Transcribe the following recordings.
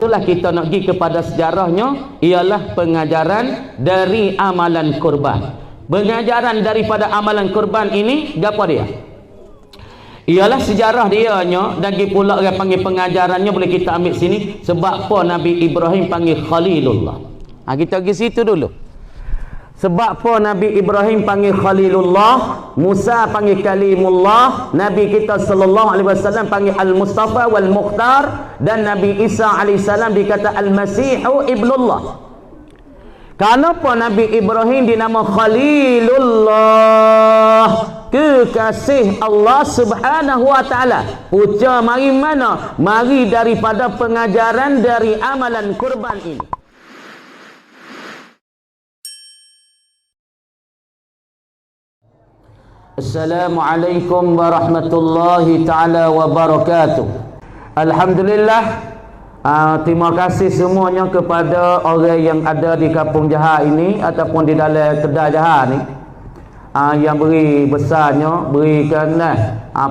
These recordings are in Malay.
Itulah kita nak pergi kepada sejarahnya, ialah pengajaran dari amalan kurban. Pengajaran daripada amalan kurban ini, apa dia? Ialah sejarah dianya, dan pula orang panggil pengajarannya boleh kita ambil sini. Sebab apa Nabi Ibrahim panggil Khalilullah? Kita pergi situ dulu. Sebab apa Nabi Ibrahim panggil Khalilullah, Musa panggil Kalimullah, Nabi kita sallallahu alaihi wasallam panggil Al-Mustafa wal Mukhtar, dan Nabi Isa alaihi salam dikata Al-Masihu Ibnullah. Kenapa Nabi Ibrahim dinama Khalilullah? Kekasih Allah Subhanahu wa taala. Puja mari mana? Mari daripada pengajaran dari amalan kurban ini. Assalamualaikum warahmatullahi ta'ala wabarakatuh. Alhamdulillah, terima kasih semuanya kepada orang yang ada di Kampung Jahat ini ataupun di dalam kedai Jahat ni, yang beri besarnya, berikan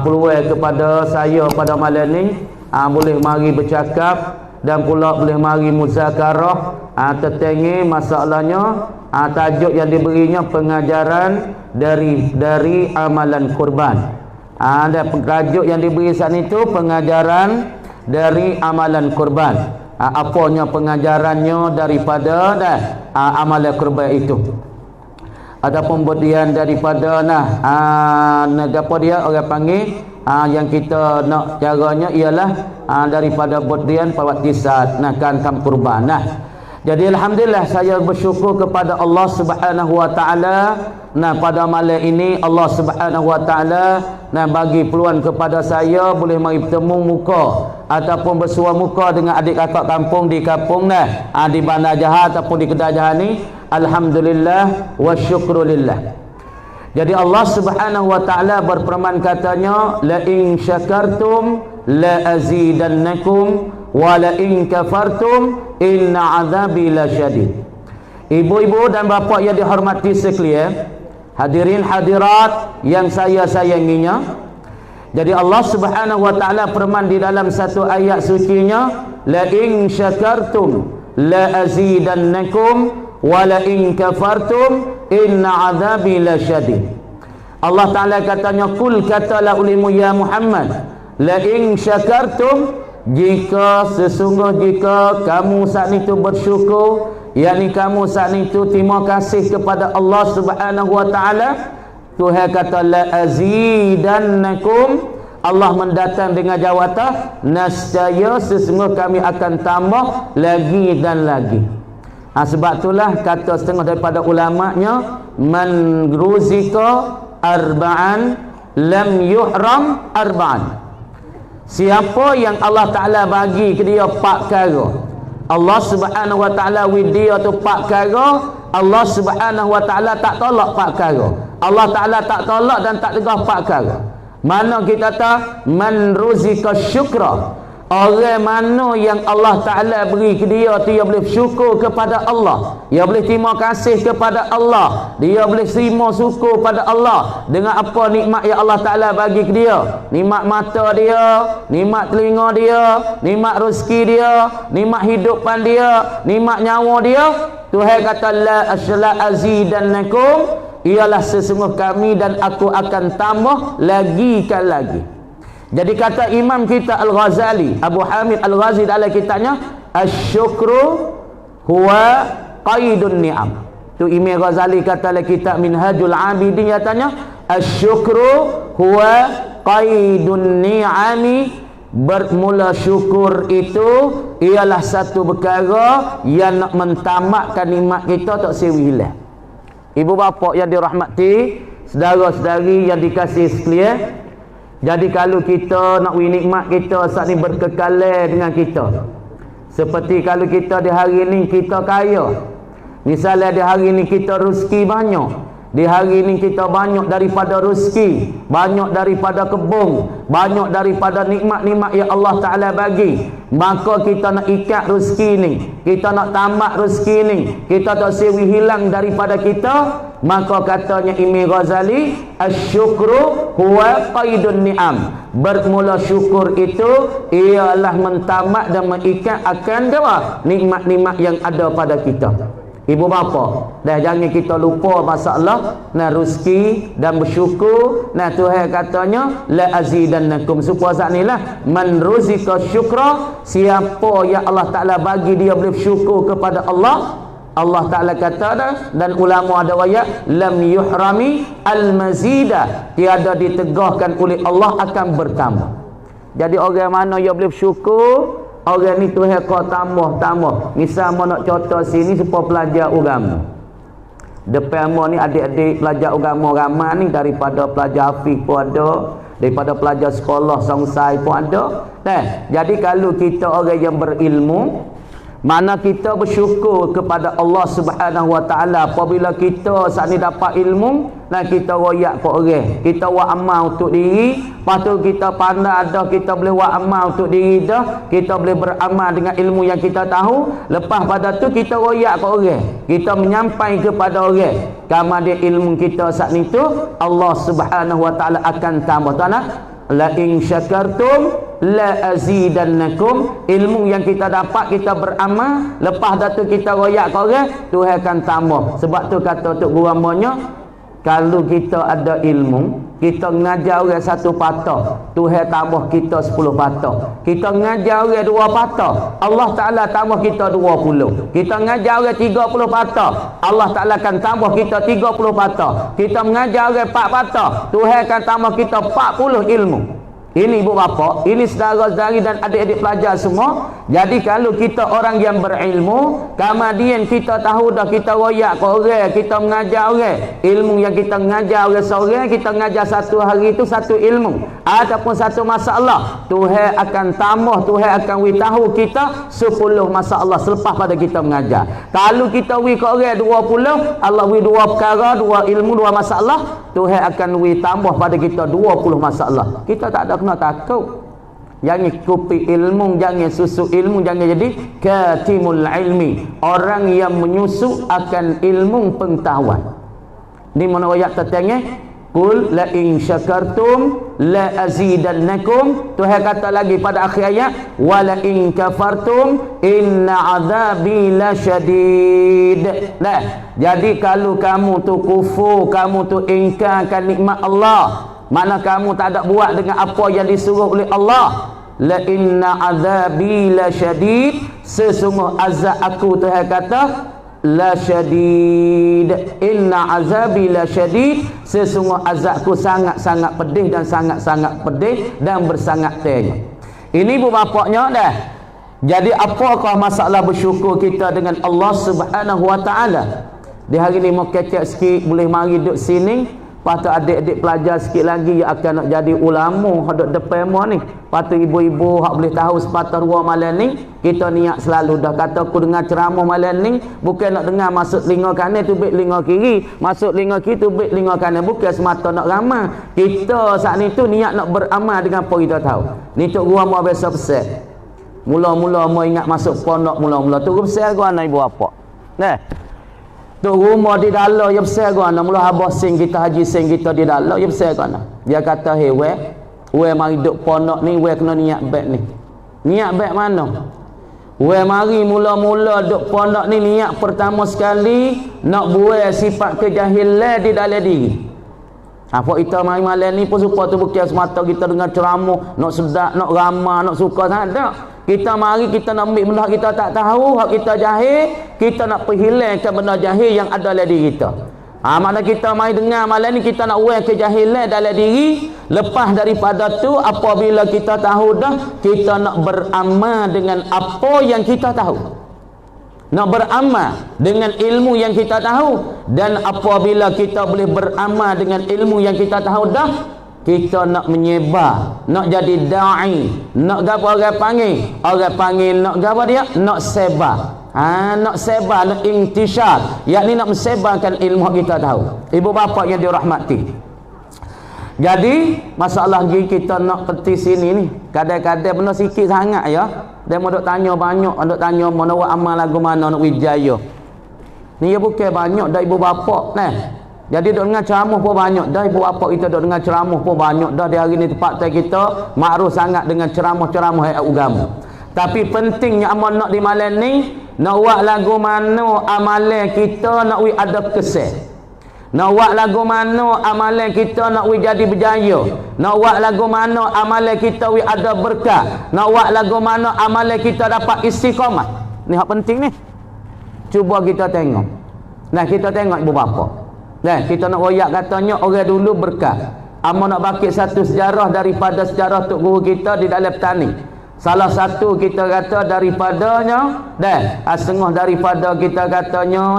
peluang kepada saya pada malam ni, boleh mari bercakap dan pula boleh mari muzakarah tertengi masalahnya. Tajuk yang diberinya pengajaran dari amalan kurban. Ada tajuk yang diberi saat itu pengajaran dari amalan kurban. Apanya pengajarannya daripada amalan kurban itu. Ada pemberian daripada apa dia orang panggil, yang kita nak caranya ialah daripada bodian pawatisan kampung kurban. Jadi alhamdulillah saya bersyukur kepada Allah Subhanahu wa taala. Pada malam ini Allah Subhanahu wa taala bagi peluang kepada saya boleh mari bertemu muka ataupun bersua muka dengan adik kakak kampung di kampung di Bandar Jahat ataupun di Kedai Jahat ni. Alhamdulillah wa syukrulillah. Jadi Allah Subhanahu wa taala berfirman katanya, la in syakartum la azidannakum wa la in kafartum inna azabi lasyadid. Ibu-ibu dan bapa yang dihormati sekalian, hadirin hadirat yang saya sayanginya. Jadi Allah Subhanahu wa taala firman di dalam satu ayat sucinya, la in syakartum la azidannakum wa la in kafartum inna azabi lasyadid. Allah taala katanya, kul katalah ulimu ya Muhammad, la in syakartum, jika kamu saat itu bersyukur, yakni kamu saat itu terima kasih kepada Allah Subhanahu wa taala, Tuhan kata la azidannakum, Allah mendatang dengan jawatan nascaya sesungguhnya kami akan tambah lagi dan lagi. Sebab itulah kata setengah daripada ulamanya, man ruzika arba'an lam yuhram arba'an. Siapa yang Allah Ta'ala bagi ke dia 4 perkara, Allah Subhanahu wa ta'ala with dia tu 4 perkara, Allah Subhanahu wa ta'ala tak tolak 4 perkara. Allah Ta'ala tak tolak dan tak tegah 4 perkara. Mana kita tahu man ruzika syukra, orang mana yang Allah Ta'ala beri ke dia tu, dia boleh bersyukur kepada Allah, dia boleh terima kasih kepada Allah, dia boleh terima syukur pada Allah dengan apa nikmat yang Allah Ta'ala bagi ke dia. Nikmat mata dia, nikmat telinga dia, nikmat rezeki dia, nikmat hidupan dia, nikmat nyawa dia. Tuhan kata la azidannakum, ialah sesungguh kami dan aku akan tambah lagi kan lagi. Jadi kata Imam kita Al-Ghazali, Abu Hamid Al-Ghazali dalam kitabnya Asy-Syukru huwa qaidun ni'am. Tu Imam Ghazali kata dalam kitab Minhajul Abidin katanya Asy-Syukru huwa qaidun ni'ami, bermula syukur itu ialah satu perkara yang nak mentamatkan nikmat kita tak sewi hilang. Ibu bapa yang dirahmati, saudara-saudari yang dikasihi sekalian, jadi kalau kita nak win nikmat kita saat ni berkekalan dengan kita. Seperti kalau kita di hari ni kita kaya. Misalnya di hari ni kita rezeki banyak. Di hari ni kita banyak daripada rezeki, banyak daripada kebun, banyak daripada nikmat-nikmat yang Allah Ta'ala bagi. Maka kita nak ikat rezeki ni, kita nak tamat rezeki ni, kita tak sewi hilang daripada kita. Maka katanya Imam Ghazali, asyukru huwa qaidun ni'am. Bermula syukur itu ialah mentamak dan mengikat akan apa? Nikmat-nikmat yang ada pada kita. Ibu bapa, dah jangan kita lupa masalah nah rezeki dan bersyukur. Nah Tuhan katanya la azidannakum. Supaya saat inilah man ruzika syukra, siapa yang Allah Taala bagi dia boleh bersyukur kepada Allah, Allah Ta'ala kata dan ulama ada ayat lam yuhrami al-mazida, tiada ditegahkan oleh Allah akan bertambah. Jadi orang mana yang boleh bersyukur, orang ni Tuhan kau tambah. Misal mau nak contoh sini supaya pelajar agama. Depan mu ni adik-adik pelajar agama ramai ni, daripada pelajar hafiz pun ada, daripada pelajar sekolah songsai pun ada. Jadi kalau kita orang yang berilmu, mana kita bersyukur kepada Allah Subhanahu Wa Taala apabila kita saat ni dapat ilmu, dan kita royak ke orang, kita buat amal untuk diri, lepas tu kita pandai dah, kita boleh buat amal untuk diri dah, kita boleh beramal dengan ilmu yang kita tahu. Lepas pada tu kita royak ke orang, kita menyampaikan kepada orang kama dia ilmu kita saat ni tu, Allah Subhanahu Wa Taala akan tambah. Tuan-tuan, la in syakartum la azidannakum. Ilmu yang kita dapat, kita beramal, lepas datu kita royak ke orang, Tuhan akan tambah. Sebab tu kata Tok Guru amanya, kalau kita ada ilmu, kita ngajar orang 1 patah, Tuhan tambah kita 10 patah. Kita ngajar orang 2 patah, Allah Ta'ala tambah kita 20. Kita ngajar orang 30 patah, Allah Ta'ala akan tambah kita 30 patah. Kita mengajar orang 4 patah, Tuhan akan tambah kita 40 ilmu. Ini ibu bapa, ini saudara-saudari dan adik-adik pelajar semua. Jadi kalau kita orang yang berilmu, kemudian kita tahu dah, kita royak ke orang, kita mengajar orang, ilmu yang kita mengajar orang seorang, kita mengajar satu hari itu satu ilmu ataupun satu masalah, Tuhan akan tambah, Tuhan akan tahu kita 10 masalah selepas pada kita mengajar. Kalau kita ke orang 20, Allah 2 perkara, 2 ilmu, 2 masalah, Tuhan akan tambah pada kita 20 masalah. Kita tak ada kena takut. Jangan kupi ilmu, jangan susu ilmu, jangan jadi katimul ilmi, orang yang menyusu akan ilmu pengetahuan. Di mana ayat tertengah, qul la in syakartum la azidannakum. Tuhan kata lagi pada akhir ayat, wa la in kafartum inna azabi lasyadid. Nah, jadi kalau kamu tu kufur, kamu tu ingkarkan nikmat Allah, mana kamu tak ada buat dengan apa yang disuruh oleh Allah, la inna azabi lasyadid, sesungguh azab aku, Tuhan kata lasyadid, inna azabi lasyadid, sesungguh azabku sangat-sangat pedih dan sangat-sangat pedih dan bersangat tengah. Ini ibu bapaknya dah. Jadi apakah masalah bersyukur kita dengan Allah Subhanahu Wa Taala? Di hari ni mau kecek sikit, boleh mari duduk sini. Patut adik-adik pelajar sikit lagi yang akan nak jadi ulama hadap depan mu ni. Patut ibu-ibu hak boleh tahu sepatah 2 malam ni, kita niat selalu dah kata aku dengar ceramah malam ni, bukan nak dengar masuk telinga kanan tubik telinga kiri, masuk telinga kiri tubik telinga kanan, bukan semata nak ramah. Kita saat ni tu niat nak beramal dengan apa kita tahu. Ni Tok Guru mau biasa pesan. Mula-mula mau ingat masuk pondok, mula-mula tu guru pesan gua anak ibu apa. Nah, tu rumah di dalam yang besar gana, mula habah sing kita, haji sing kita di dalam yang besar gana. Dia kata, "Hei we mari duk pondok ni, we kena niat baik ni." Niat baik mana? We mari mula-mula duk pondok ni, niat pertama sekali nak buai sifat kejahilan di dalam diri. Apa kita mari malam ni pun supaya tu bukan semata kita dengar ceramah, nak sedap, nak ramah, nak suka, tak ada. Kita mari kita nak ambil benda kita tak tahu, hak kita jahil, kita nak perhilangkan benda jahil yang ada dalam diri kita. Mana kita mari dengar malam ni, kita nak uang kejahilan dalam diri. Lepas daripada tu, apabila kita tahu dah, kita nak beramal dengan apa yang kita tahu. Nak beramal dengan ilmu yang kita tahu. Dan apabila kita boleh beramal dengan ilmu yang kita tahu dah, kita nak menyebar, nak jadi da'i, nak apa orang panggil? Orang panggil nak apa dia? Nak sebar. Nak sebar, nak intishar, yakni nak mensebarkan ilmu kita tahu. Ibu bapa yang dirahmati. Jadi masalah kita nak peti sini ni, kadang-kadang benda sikit sangat ya. Dia mau duk tanya banyak, duk tanya mana buat amal lagu mana nak wijaya. Ni ya bukan banyak dah ibu bapa nah. Jadi duk dengar ceramah pun banyak dah, ibu bapa kita duk dengar ceramah pun banyak dah di hari ni tempat kita makruf sangat dengan ceramah-ceramah agama. Tapi pentingnya amal nak di malam ni, nak buat lagu mana amalan kita nak wi ada kesan. Nak buat lagu mana amalan kita nak wi jadi berjaya. Nak buat lagu mana amalan kita wi ada berkah. Nak buat lagu mana amalan kita dapat istiqamah. Ni hak penting ni. Cuba kita tengok. Nah, kita tengok ibu bapa. Nah, kita nak royak katanya orang dulu berkah. Amo nak bakit satu sejarah daripada sejarah tok guru kita di dalam petani. Salah satu kita kata daripadanya, setengah daripada kita katanya,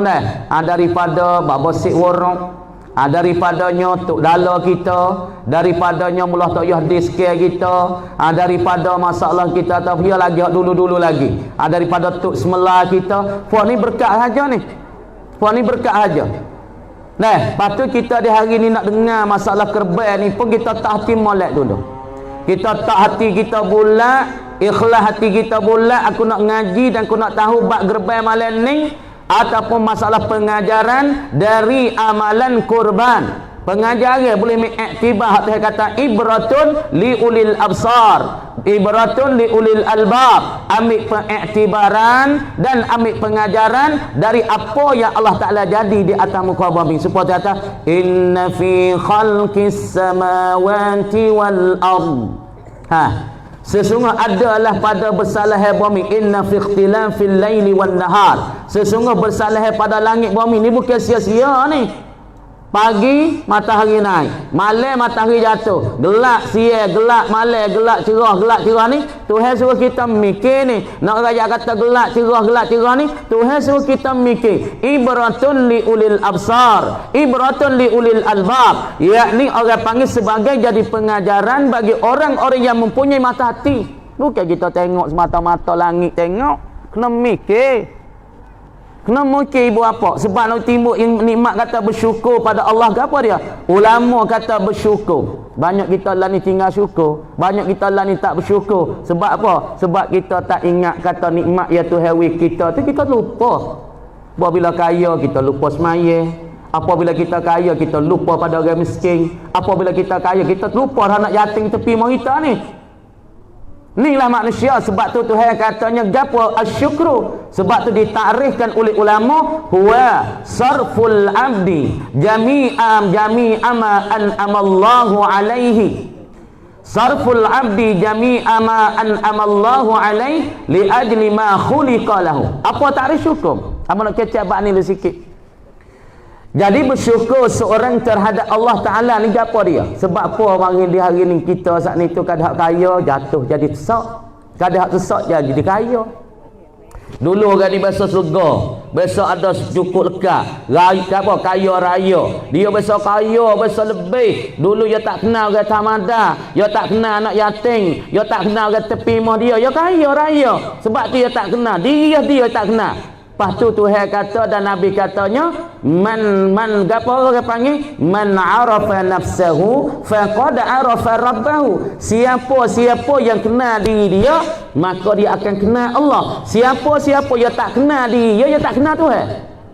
daripada Baba Sik Warong, daripadanya Tok Dala kita, daripadanya Mullah Tok Yahdi Sekir kita, daripada masalah kita tafiyah lagi dulu-dulu lagi, daripada Tok Semela kita. Puan ni berkat saja ni. Puan ni berkat saja. Patut kita di hari ni nak dengar masalah kerban ni pun kita tak hati molek dulu. Kita tak hati kita bulat, ikhlas hati kita bulat, aku nak ngaji dan aku nak tahu bab gerban malam ni ataupun masalah pengajaran dari amalan kurban. Pengajaran boleh mengiktibar hak kata ibratun li ulil absar, ibratun li ulil albab. Ambil pengiktibaran dan ambil pengajaran dari apa yang Allah Ta'ala jadi di atas muka bumi. Supaya kata inna fi khalqis samawati wal ard. Sesungguh adalah pada bersalah bumi, inna fi ikhtilafil laili wan nahar. Sesungguh bersalah pada langit bumi ni bukan sia-sia ni. Pagi matahari naik, malam matahari jatuh, gelap siang, gelap malam, gelap cerah ni Tuhan suruh kita mikir ni. Nak rakyat kata gelap cerah ni Tuhan suruh kita mikir. Ibratun li ulil absar, ibratun li ulil albab, yakni orang panggil sebagai jadi pengajaran bagi orang-orang yang mempunyai mata hati. Bukan kita tengok semata-mata langit tengok, kena mikir. Kena mungkin ibu apa? Sebab nak timbul nikmat kata bersyukur pada Allah ke apa dia? Ulama kata bersyukur. Banyak kita lah ni tinggal syukur, banyak kita lah ni tak bersyukur. Sebab apa? Sebab kita tak ingat kata nikmat ya Tuhan kita tu, kita lupa. Apabila kaya kita lupa semaya. Apabila kita kaya kita lupa pada orang miskin. Apabila kita kaya kita lupa anak yatim tepi rumah kita ni. Inilah manusia. Sebab tu Tuhan katanya gapo asyukru. Sebab tu ditakrifkan oleh ulama huwa sarful abdi jami'am ma an'amallahu alaihi. Sarful abdi jami'a ma an'amallahu alaihi li ajli ma khuliqa lahu. Apa takrif syukur? Apa nak kecap bab ni sikit. Jadi bersyukur seorang terhadap Allah Ta'ala ni apa dia? Sebab apa orang di hari ni kita saat ni tu kadang kaya jatuh jadi tesak, kadang tesak jadi kaya. Dulu orang ni biasa surga, biasa ada cukup lekat, kaya raya. Dia biasa kaya, biasa lebih. Dulu dia tak kenal orang tamada, dia tak kenal anak yatim, dia tak kenal orang tepi rumah dia kaya raya. Sebab tu dia tak kenal dia tak kenal. Lepas tu Tuhan kata dan Nabi katanya man gapo orang panggil man arafa nafsahu faqad arafa rabbahu. Siapa yang kenal diri dia maka dia akan kenal Allah. Siapa yang tak kenal diri dia tak kenal Tuhan.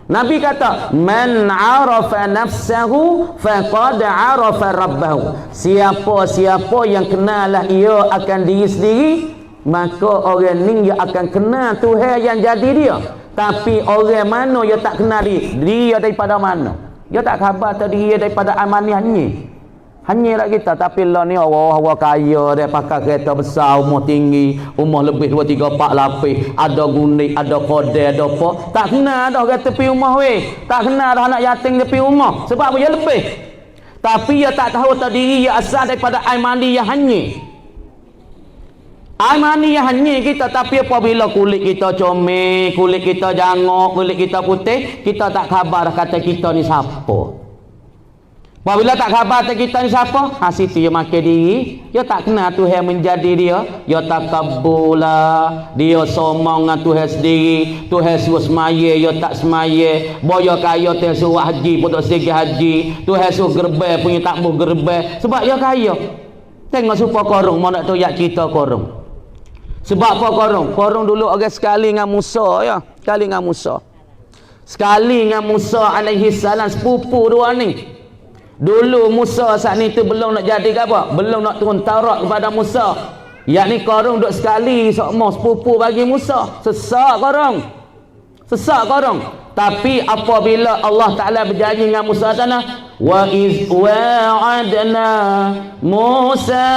Nabi kata man arafa nafsahu faqad arafa rabbahu. Siapa yang kenalah ia akan diri sendiri maka orang ni dia akan kenal Tuhan yang jadi dia. Tapi orang mana dia tak kenal dia daripada mana? Dia tak khabar tadi dia daripada amanahnya. Hanya lah kita. Tapi lah ni orang kaya dia pakai kereta besar, umur tinggi, umur lebih 2, 3, 4 lapis, ada gunik, ada kodel, ada apa. Tak kenal dah orang tepi rumah weh. Tak kenal dah anak yatim tepi rumah. Sebab apa dia lebih. Tapi dia tak tahu tadi dia asal daripada aimani yang hanya. Aimani yang hanya kita. Tapi apabila kulit kita comel, kulit kita jangok, kulit kita putih, kita tak khabar kata kita ni siapa. Apabila tak khabar kata kita ni siapa, situ dia makan diri. Dia tak kenal Tuhan menjadi dia. Dia tak kabula. Dia somong dengan Tuhan sendiri. Tuhan suruh semaya, dia tak semaya. Boya kaya Tuhan suruh haji pun tak sedikit haji. Tuhan suruh gerbel punya tak mau gerbel. Sebab dia kaya. Tengok supaya korong. Mau nak tahu yak kita korong. Sebab apa korong? Korong dulu orang sekali dengan Musa ya. Sekali dengan Musa. sekali dengan Musa alaihi salam, sepupu dua ni. Dulu Musa saat ni tu belum nak jadi ke apa? Belum nak turun Taurat kepada Musa. Yakni korang duduk sekali sokmo sepupu bagi Musa. Sesak korang. Sesak korang. Tapi apabila Allah Ta'ala berjanji dengan Musa tanah, wa iz wa'adna Musa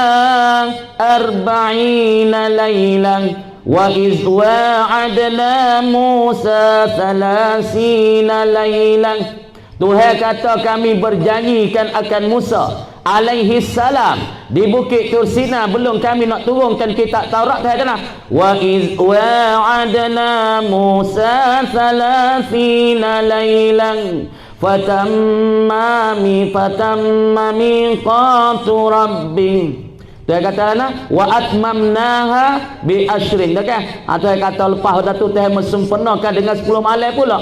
arba'ina laylan wa iz wa'adna Musa thalathina laylan. Tuhan kata kami berjanjikan akan Musa alaihi salam di Bukit Tur Sina, belum kami nak turunkan kitab Taurat. Tuhan kata wa iz wa'adna Musa thalathina laylan fatamma miqatu rabbi. Tuhan kata wa atmamnaha bi ashrin. Tuhan kata lepas dah tu Tuhan mensempurnakan dengan 10 malam pula.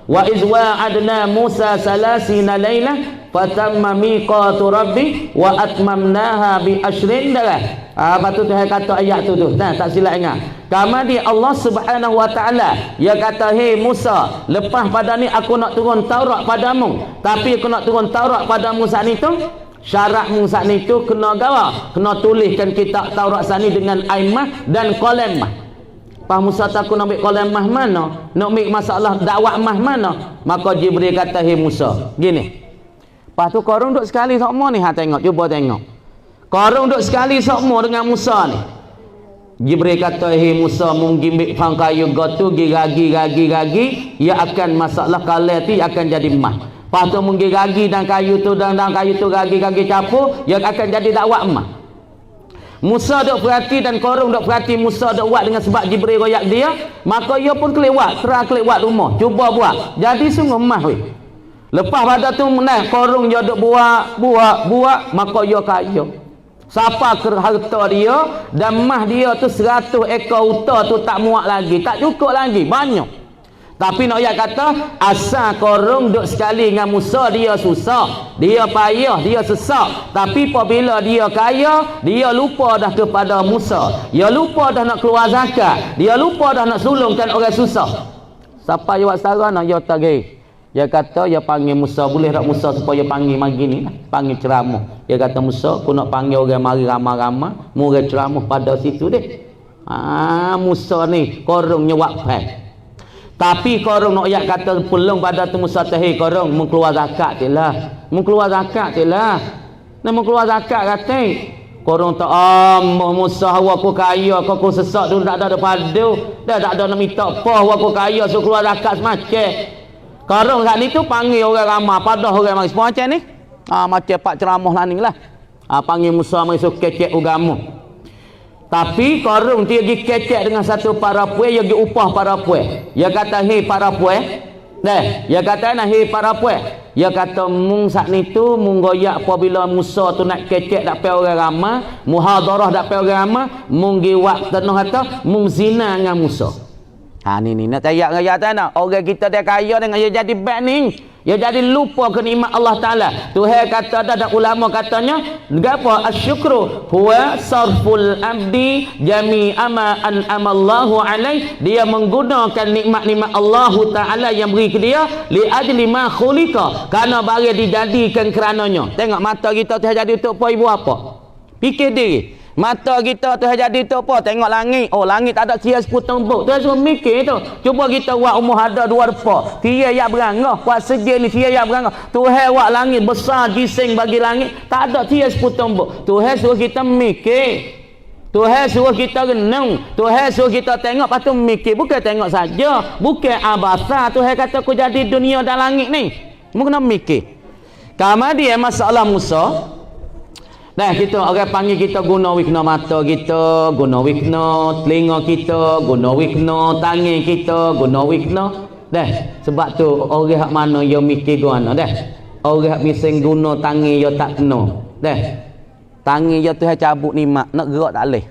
Wa iz wa'adna Musa salasina layla fatamma miqatu rabbi wa atmamnaha bi ashrin. Lepas tu Tuhan kata ayat tu nah, tak silap ingat. Kemudian Allah Subhanahu wa taala dia kata, "Hei Musa, lepas pada ni aku nak turun Taurat padamu, tapi aku nak turun Taurat padamu saat ni tu, syaratmu saat ni tu kena gawa, kena tuliskan kitab Taurat saat ni dengan aimah dan qalam." Pak Musa takut nak ambil kolam mah mana? Nak ambil masalah dakwah mah mana? Maka Jibril kata, "Hei Musa, gini. Lepas tu korang duduk sekali sokmo ni, tengok, cuba tengok. Korang duduk sekali sokmo dengan Musa ni." Jibril kata, "Hei Musa, mungkin ambil fang kayu gotu gigi, ia akan masalah kalah tu akan jadi mah. Lepas tu mungkin gagi dan kayu tu dan kayu tu gagi campur, ia akan jadi dakwah mah." Musa duk perhati dan korang duk perhati Musa duk buat dengan sebab Jibril royak dia, maka ia pun kelewat, kelewat rumah, cuba buat. Jadi sungguh mah weh. Lepas pada tu menang korang dia duk buat, maka ia kaya. Siapa ke harta dia dan mah dia tu 100 ekor unta tu tak muat lagi, tak cukup lagi, banyak. Tapi nak ayat kata asal korang duk sekali dengan Musa, dia susah, dia payah, dia sesak. Tapi apabila dia kaya, dia lupa dah kepada Musa, dia lupa dah nak keluar zakat, dia lupa dah nak sulungkan orang susah. Siapa yang buat setara nak dia tagih. Dia kata dia panggil Musa, boleh tak Musa supaya panggil mari ni, panggil ceramah. Dia kata, "Musa, aku nak panggil orang mari ramai-ramai, murid ceramah pada situ deh." Musa ni korang nyewak pai. Tapi korang nak ayat kata pelong pada tu Musa tahi korang mengkeluar zakat jelah. Mengkeluar zakat jelah. Nak mengkeluar zakat kata. Korang tak Musa hawa aku kaya, aku sesak dulu tak ada padu. Dah tak ada nak minta apa aku kaya suruh keluar zakat semacam. Korang saat ni tu panggil orang ramai pada orang mari semua macam ni. Macam pak ceramah laning lah. Panggil Musa mari suruh kecek agama. Tapi korang dia pergi kecek dengan satu para puai, dia pergi upah para puai. Dia kata, "Hei para puai." Dia kata, "Hei para puai." Dia kata, "Mung saat ni tu mung goyak apabila Musa tu nak kecek tak payah orang ramai, muhadarah tak payah orang ramai, mung giwak tenung kata mung zina dengan Musa." Ni nak tayak ngaya tanah. Orang kita dia kaya dengan dia jadi bad ni. Dia jadi lupa kenikmat Allah Ta'ala. Tuhan kata dan ulama katanya, apa? Asyukru huwa sarful abdi jami'a ma an'amallahu alaih. Dia menggunakan nikmat-nikmat Allah Ta'ala yang beri ke dia li ajli ma khulika, kerana bagi dijadikan kerananya. Tengok mata kita tu jadi untuk apa ibu apa? Fikir diri. Mata kita tu jadi tu apa? Tengok langit. Oh, langit tak ada sia seputang buk. Tu suruh mikir tu. Cuba kita buat umur ada 2 depa. Tia yang berangah. Buat segi ni tia yang berangah. Tuhan buat langit besar gising bagi langit. Tak ada sia seputang buk. Tuhan suruh kita mikir. Tuhan suruh kita renung. Tuhan suruh kita tengok, lepas tu mikir. Bukan tengok saja. Bukan abasa. Tuhan kata aku jadi dunia dan langit ni. Kamu kena mikir. Kemudian masalah Musa. Dah kita orang panggil kita guna wikna mata kita, guna wikna telinga kita, guna wikna tangan kita, guna wikna. Dah sebab tu orang hak mana dia mikir guna dah. Orang hak mising guna tangan dia tak kena. Dah. Tangan dia tu cabut ni mak nak gerak tak leh.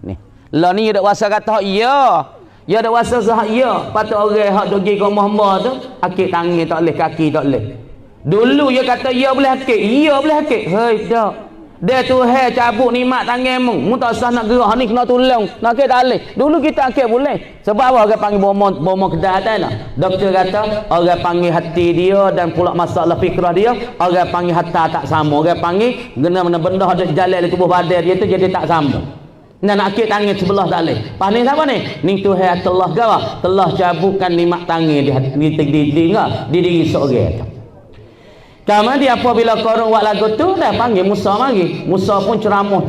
Ni. Lah ni dia dak kuasa kata hak ya. Dia dak kuasa hak ya. Patut orang hak pergi ke hamba tu, akik tangan tak leh, kaki tak leh. Dulu dia kata ya boleh akik, ya boleh akik. Hei dak. Dia Tuhan cabut nikmat tangan mu tak usah nak gerak ni kena tolong nak ke tak boleh. Dulu kita akil boleh sebab apa orang panggil bomo kedah atas nak. Doktor kata orang panggil hati dia dan pula masalah fikrah dia, orang panggil harta tak sama, orang panggil benda-benda ada jalan di tubuh badan dia tu jadi tak sama. Nak akil tangan sebelah tak boleh. Pas ni siapa ni? Ni Tuhan telah cabutkan nikmat tangan di diri seorang. Kemudian apabila korang buat lagu tu dah panggil Musa mari. Musa pun ceramah.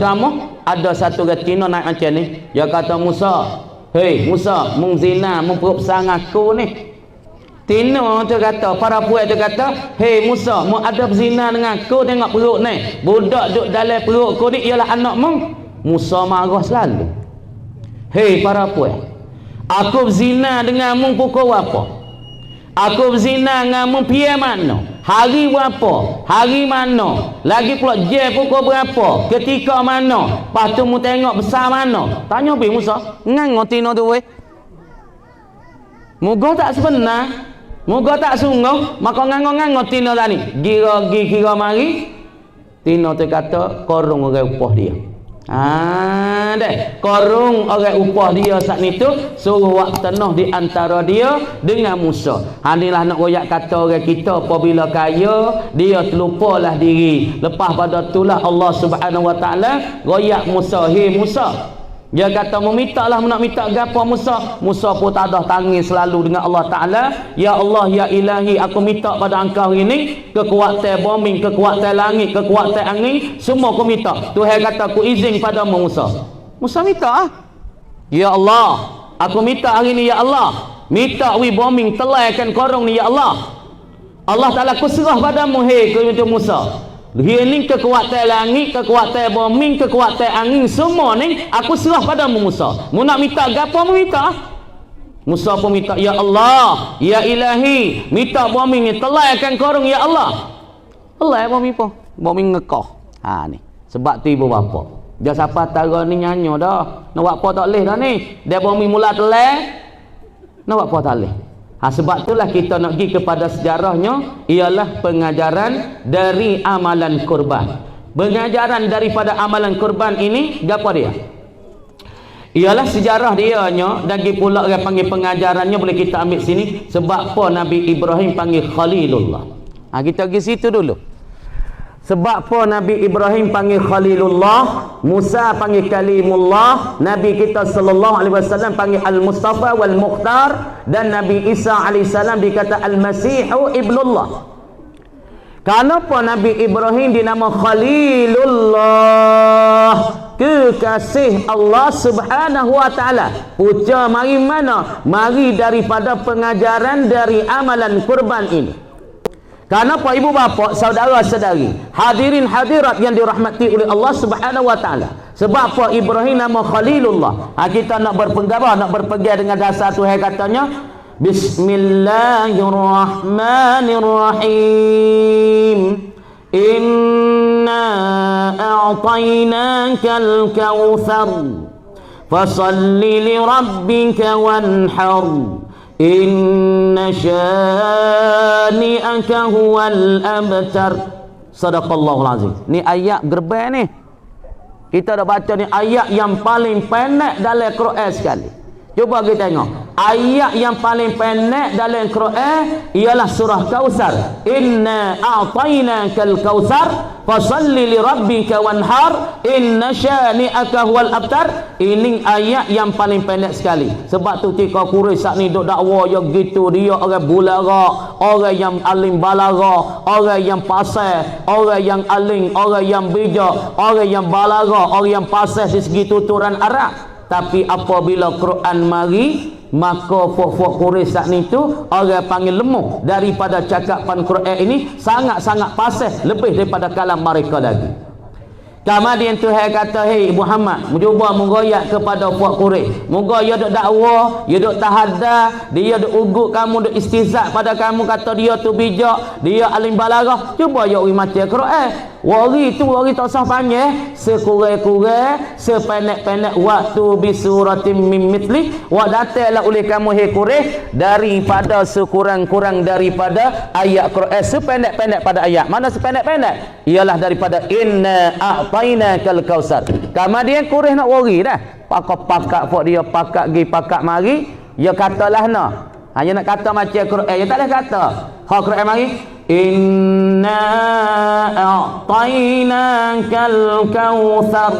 Ada satu retina naik macam ni. Dia kata Musa, "Hei Musa, mung zina, mung perut besar aku ni." Tino tu kata, para puan tu kata, "Hei Musa, mu ada berzina dengan aku, tengok perut ni. Budak duduk dalam perut aku ni ialah anak mung." Musa marah selalu. "Hei para puan, aku berzina dengan mung pukul apa? Aku berzina dengan mung piye mana? Hari berapa? Hari mana? Lagi pula je pukul berapa? Ketika mana? Lepas tu mu tengok besar mana?" Tanya pergi Musa. Ngang tino tu weh. Moga tak sebenar. Moga tak sungguh. Maka ngang tino tadi. Kira mari. Tino tu kata korong orang upah dia. Deh. Korong orang upah dia saat ni tu suruh wak tenah di antara dia dengan Musa. Inilah nak royak kata orang kita apabila kaya dia terlupalah diri. Lepas pada itulah Allah Subhanahu Wa Taala royak Musa, "Hei Musa." Dia kata memintalah nak minta gapo Musa. Musa pun tak ada tangis selalu dengan Allah Taala. "Ya Allah, ya Ilahi, aku minta pada engkau ini kekuatan bumi, kekuatan langit, kekuatan angin, semua aku minta." Tuhan kata aku izin padamu Musa. Musa minta. "Ya Allah, aku minta hari ni ya Allah. Minta wi bumi telaikan korong ni ya Allah. Allah Taala aku serah padamu hei ke Musa. Dia ni kekuatan langit, kekuatan bumi, kekuatan angin semua ni aku serah padamu Musa. Mu nak minta gapo mu minta?" Musa pun minta, "Ya Allah, ya Ilahi, minta bumi ni telaikan korong ya Allah." Allah bumi pun. Bumi ngekah. Ni. Sebab tu ibu bapa. Dia siapa tara ni nyanyi dah. Nak buat apa tak leh dah ni. Dia bumi mula telai. Nak buat apa tak leh. Sebab itulah kita nak pergi kepada sejarahnya ialah pengajaran dari amalan kurban. Pengajaran daripada amalan kurban ini apa dia? Ialah sejarah dianya dan pula orang panggil pengajarannya boleh kita ambil sini sebab apa Nabi Ibrahim panggil Khalilullah. Kita pergi situ dulu. Sebab apa Nabi Ibrahim panggil Khalilullah, Musa panggil Kalimullah, Nabi kita sallallahu alaihi wasallam panggil Al-Mustafa wal Mukhtar, dan Nabi Isa alaihi salam dikata Al-Masihu Ibnullah. Kenapa Nabi Ibrahim dinama Khalilullah? Kekasih Allah Subhanahu wa taala. Puja mari mana? Mari daripada pengajaran dari amalan kurban ini. Kenapa ibu bapa, saudara-saudari, hadirin hadirat yang dirahmati oleh Allah Subhanahu wa taala? Sebab apa Ibrahim nama Khalilullah? Kita nak berpegang, nak berpegang dengan dasar Tuhan katanya Bismillahirrahmanirrahim. Inna a'tainakal kautsar fasalli li rabbika wanhar. Inna syani'aka huwal abtar. Sadaqallahul azim. Ni ayat gerbang ni. Kita dah baca ni ayat yang paling pendek dalam Quran sekali. Cuba kita tengok. Ayat yang paling pendek dalam Quran ialah surah Kautsar. Inna a'tainakal kautsar fasalli li rabbika wanhar inna syani'aka huwal abtar. Ini ayat yang paling pendek sekali. Sebab tu ketika Quraisy saat ni duk dakwa ya gitu, dia orang bulaga, orang yang alim balaga, orang yang pasal, orang yang alim, orang yang bijak, orang yang balaga, orang yang pasal di segi tuturan Arab. Tapi apabila Quran mari, maka fok-fok Quraisy saat ni tu orang panggil lemah daripada cakapan Quran ini, sangat-sangat pasal lebih daripada kalam mereka lagi. Kemudian Tuhan kata, "Hei Muhammad, cuba mengoyak kepada fok Quraisy. Moga dia duk dakwa, dia duk tahaddah, dia duk ugut kamu, duk istihza pada kamu, kata dia tu bijak, dia alim balaghah. Cuba ya wi mati Quran. Wari tu wari tak usah panggil, sekurang-kurang sependek-pendek waktu bisuratim min mithli, wa datanglah oleh kamu hai Quraisy daripada sekurang-kurang daripada ayat Quran, sependek-pendek pada ayat. Mana sependek-pendek? Ialah daripada inna a'tainakal kausar. Kemudian Quraisy nak wari dah. Pakak-pakak pok dia, pakak gi pakak mari, dia katalah nah. Hanya nak kata macam Quran, dia tak ada kata. Ha Quran mari, inna a'tainakal kautsar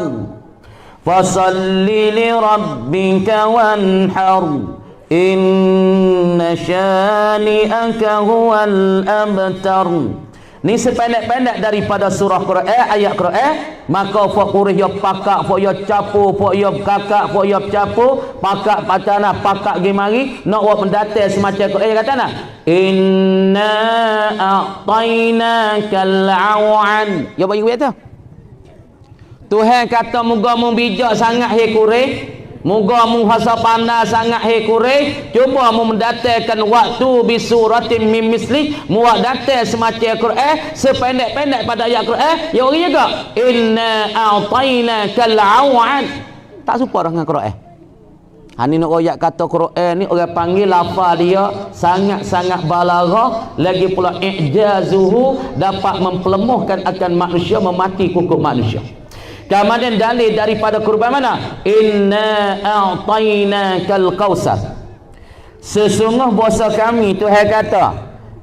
fasalli li rabbika wanhar inna syani'aka huwal abtar. Ni sependek-pendek daripada surah Quran, ayat Quran. Maka fok Quraisy yo pakak, fok yo capu, fok yo kakak, fok yo capu, pakak patana, pakak gi mari nak buat mendatai semacam Quran kata nak inna a'tainakal awan. Ya bagi tu Tuhan kata moga mu bijak sangat hai Quraisy, moga mu hasa pandai sangat hai Quraisy, cuba mu mendatangkan waktu bisuratin min misli, mu datang semacam Quran sependek-pendek pada ayat Quran. Ya orang juga inna a'tainakal awan. Tak serupa dengan Quran. Ini nak royak kata Quran ni orang panggil lafaz dia sangat-sangat balaghah, lagi pula i'jazuhu dapat mempelemuhkan akan manusia, memati kukuk manusia. Kemudian dalil daripada kurban mana? Inna a'tainakal kausar. Sesungguh bahasa kami Tuhan kata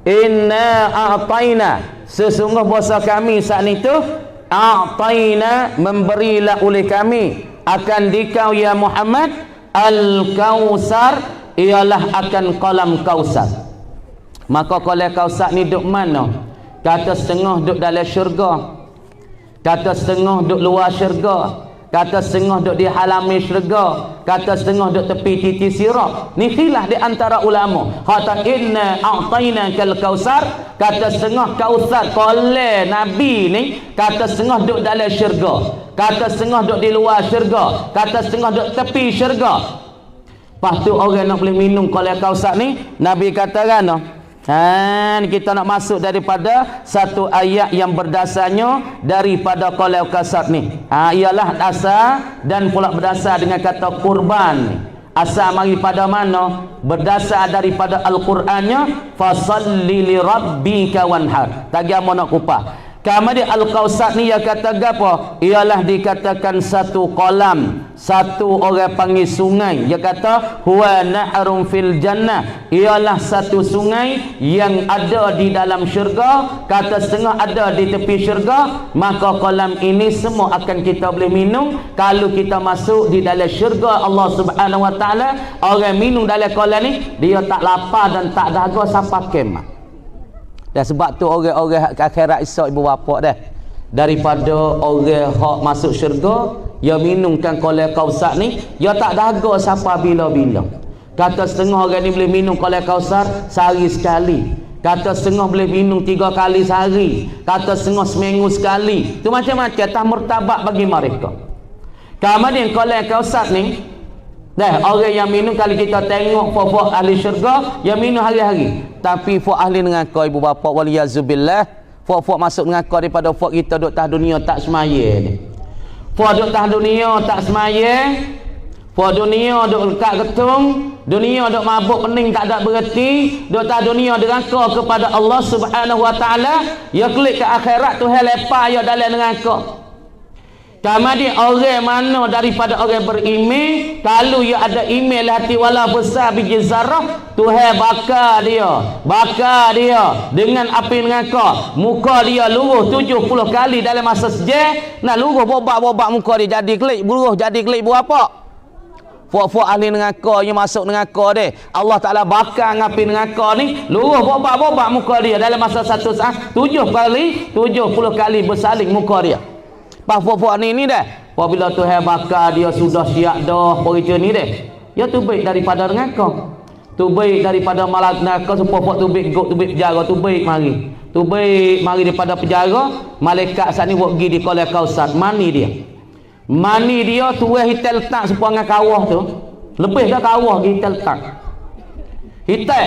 inna a'taina, sesungguh bahasa kami saat itu a'taina, memberilah oleh kami akan dikau ya Muhammad al-kausar, ialah akan kolam kausar. Maka kolam kausar ni duk mana? Kata setengah duk dalam syurga, kata setengah duk luar syurga, kata setengah duk di halami syurga, kata setengah duk tepi titi sirat. Ni khilaf di antara ulama. Kata inna a'tainakal kausar, kata setengah kausar kolam Nabi ni, kata setengah duk dalam syurga, kata setengah duk di luar syurga, kata setengah duk tepi syurga. Lepas tu orang nak boleh minum kolam kausar ni, Nabi katakan kita nak masuk daripada satu ayat yang berdasarnya daripada kolam kausar ni. Ialah asal dan pula berdasar dengan kata kurban ni. Asal mari pada mana? Berdasar daripada Al-Qurannya, fasalli li rabbika wanhar. Tak apa nak kupah. Kemudian Al-Kausar ni yang kata apa? Ialah dikatakan satu kolam, satu orang panggil sungai. Dia kata huwa nahrun fil jannah, ialah satu sungai yang ada di dalam syurga, kata setengah ada di tepi syurga. Maka kolam ini semua akan kita boleh minum kalau kita masuk di dalam syurga Allah Subhanahu wa taala. Orang minum dalam kolam ni dia tak lapar dan tak dahaga sampai kiamat. Dan sebab tu orang-orang akhirat esok ibu bapa dah, daripada orang hak masuk syurga, dia minumkan kolam kausar ni, dia tak dahaga sampai bila-bila. Kata setengah orang ni boleh minum kolam kausar sehari sekali, kata setengah boleh minum 3 kali sehari, kata setengah seminggu sekali. Tu macam-macam tak martabat bagi mereka. Kemudian kolam kausar ni orang yang minum, kalau kita tengok fok ahli syurga yang minum hari-hari. Tapi fok ahli neraka ibu bapa waliyazubillah, fok masuk neraka daripada fok kita duk tah dunia tak semaya ni. Fok duk tah dunia tak semaya, fok dunia duk lekat ketung, dunia duk mabuk pening tak ada berhenti, duk tah dunia deraka kepada Allah Subhanahu wa taala, ya klik ke akhirat Tuhan lepas ya dalam neraka. Kemudian orang mana daripada orang beriman, kalau ia ada email hati wala besar biji zarah, Tuhan bakar dia dengan api neraka. Muka dia luruh 70 kali dalam masa sejam. Nah luruh bobak-bobak muka dia jadi kelik, buruh jadi kelik buat apa? Fuak-fuak ahli neraka yang masuk neraka dia, Allah Taala bakar dengan api neraka ni, luruh bobak-bobak muka dia dalam masa 1 saat 70 kali bersaling muka dia. Puak-puak ni dah, apabila Tuhan bakar dia sudah siap dah periksa ni dah, dia tu baik daripada neraka, tu baik daripada malak neraka. Puak-puak tu baik penjara, tu baik mari daripada penjara. Malaikat saat ni buat pergi di kolam kausar, mani dia tuai hitam letak sepuang dengan kawah tu, lebih dah kawah hitam letak hitam.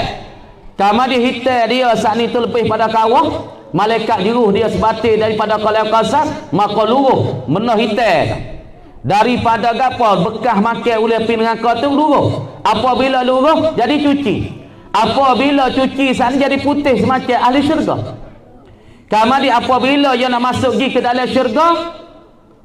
Kemudian hitam dia saat ni tu lebih pada kawah. malaikat juruh dia sebatir daripada Qaul Qausar, maka luruh menah hitam daripada gapo bekas makan oleh pi neraka tu luruh. Apabila luruh jadi cuci, apabila cuci sana jadi putih semacam ahli syurga. Kemudian apabila dia nak masuk pergi ke dalam syurga,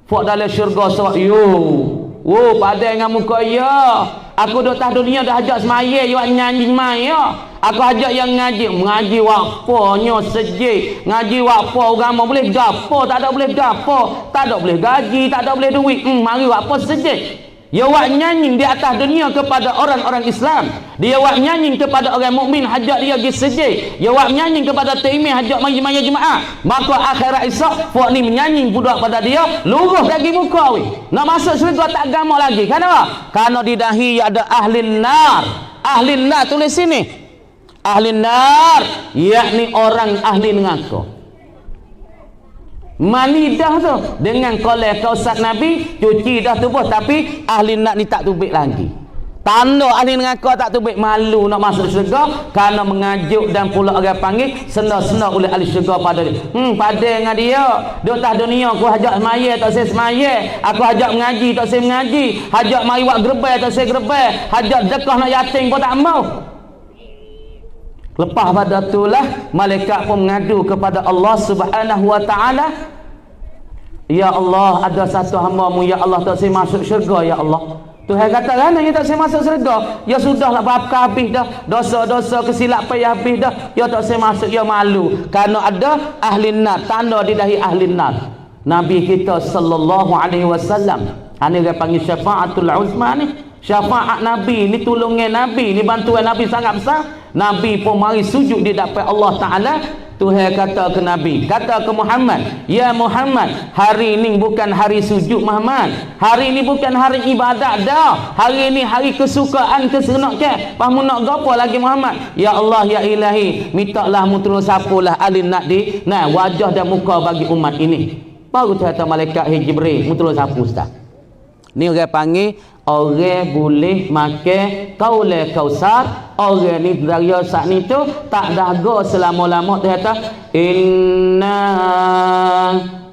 fok dalam syurga so yo padai dengan muka ya, aku duduk atas dunia dah ajak semaya you nyanyi maya, aku ajak yang ngaji waponya sejik, ngaji wapo agama boleh gapo, tak ada boleh gapo, tak ada boleh gaji, tak ada boleh duit, mari wapo sejik. Dia wak nyanyi di atas dunia kepada orang-orang Islam. Dia wak nyanyi kepada orang mukmin hajat dia pergi sejid. Dia wak nyanyi kepada taimih hajat maya jemaah. Maka akhirat esok puak ni menyanyi budak pada dia, luruh lagi muka we. Nak masuk syurga tak agama lagi. Kenapa? Karena di dahi ada ahli nar. Ahli nar tulis sini. Ahli nar yakni orang ahli neraka. Mani dah tu dengan Qaul Qausar Nabi cuci dah tubuh, tapi ahli nak ni tak tubik lagi. Tanda ahli neraka tak tubik, malu nak masuk syurga kerana mengajuk dan pula orang panggil sena-sena oleh ahli syurga pada dia. Pada dengan dia duduk atas dunia aku ajak semaya tak saya semaya, aku ajak mengaji tak saya mengaji, ajak mari buat gerbel tak saya gerbel, ajak dekah nak yatim pun tak mau. Lepas pada itulah malaikat pun mengadu kepada Allah Subhanahu wa taala, ya Allah, ada satu hamba-Mu ya Allah tak saya masuk syurga ya Allah. Tuhan kata kan dia tak saya masuk syurga. Ya sudahlah bapa habis dah, dosa-dosa kesilapan ya habis dah. Ya tak saya masuk, ya malu kerana ada ahli nar, tanda di dahi ahli nar. Nabi kita sallallahu alaihi wasallam, ini dia panggil syafaatul uzma ni. Syafaat Nabi ni, tolongan Nabi ni, bantuan Nabi sangat besar. Nabi pun mari sujud di hadapan Allah Ta'ala. Tuhan kata ke Nabi, kata ke Muhammad, ya Muhammad, hari ini bukan hari sujud Muhammad, hari ini bukan hari ibadat dah, hari ini hari kesukaan kesenok ke pamu nak gapo lagi Muhammad. Ya Allah ya Ilahi, mintalah mu terus sapulah alin nak di nah wajah dan muka bagi umat ini. Baru kata malaikat Jibril mu terus sapu ustaz. Ni orang panggil orang boleh makan Qaul Qausar. Orang ni dari saat ni tu tak dahaga selama-lama. Dia kata inna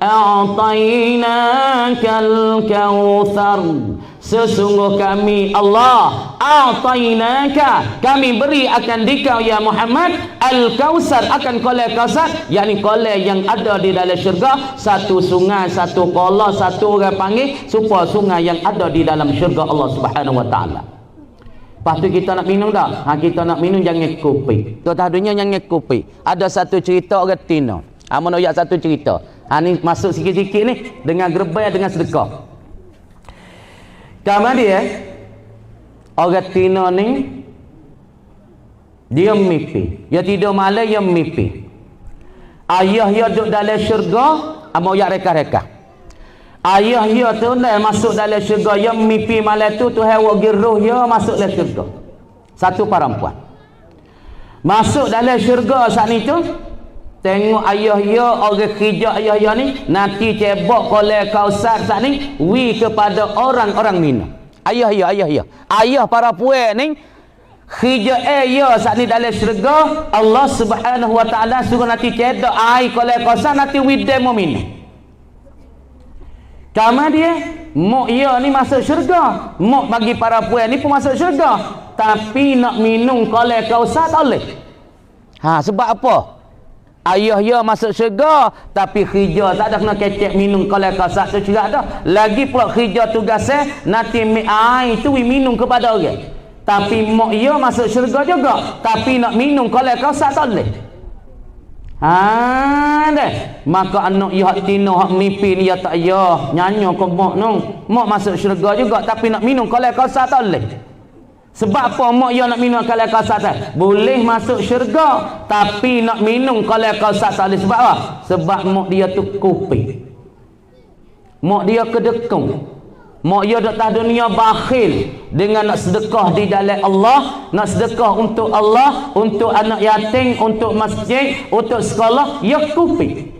a'tainakal kautsar, sesungguh kami Allah a'tainaka, kami beri akan dikau ya Muhammad al-Kautsar, akan Qaul Qausar, yakni Qaul yang ada di dalam syurga, satu sungai, satu kola, satu orang panggil supaya sungai yang ada di dalam syurga Allah Subhanahu wa taala. Lepas tu kita nak minum dah. Kita nak minum jangan kopi. Tu tahdunya jangan kopi. Ada satu cerita orang Tino. Amun ayat satu cerita. Ni masuk sikit-sikit ni dengan gerbel dengan sedekah. Kemudian orang Tino ni dia mimpi. Dia tidur malam dia mimpi. Ayah dia duduk dalam syurga, amun ayat reka-reka. Ayah dia tu dah masuk dalam syurga, dia mimpi malam tu Tuhan wagi roh dia masuk dalam syurga. Satu perempuan masuk dalam syurga saat ni tu, tengok ayah dia, orang kerja ayah dia ni nanti cebok Qaul Qausar saat ni wi kepada orang-orang minum. Ayah para puan ni kerja dia saat ni dalam syurga. Allah Subhanahu wa taala suruh nanti cedok air Qaul Qausar, nanti wi demo minum. Kemudian mok ia ni masuk syurga, mok bagi para puan ni pun masuk syurga, tapi nak minum Qaul Qausar tak boleh. Sebab apa? Ayah dia masuk syurga, tapi kerja tak ada kena kecek minum Qaul Qausar tu cerak dah. Lagi pula kerja tugasnya nanti air tu minum kepada orang. Tapi mok ia masuk syurga juga, tapi nak minum Qaul Qausar tak boleh. Maka anak ia hak tino hak mimpi ni ya tak ya nyanyo ke mak nong, mak masuk syurga juga tapi nak minum Qaul Qausar tak boleh. Sebab apa mak ia nak minum Qaul Qausar tak boleh masuk syurga, tapi nak minum Qaul Qausar tak boleh. Sebab apa? Sebab mak dia tu kopi, mak dia kedekung, mak dia duduk atas dunia bakhil dengan nak sedekah di dalam Allah, nak sedekah untuk Allah, untuk anak yatim, untuk masjid, untuk sekolah, ya kupi.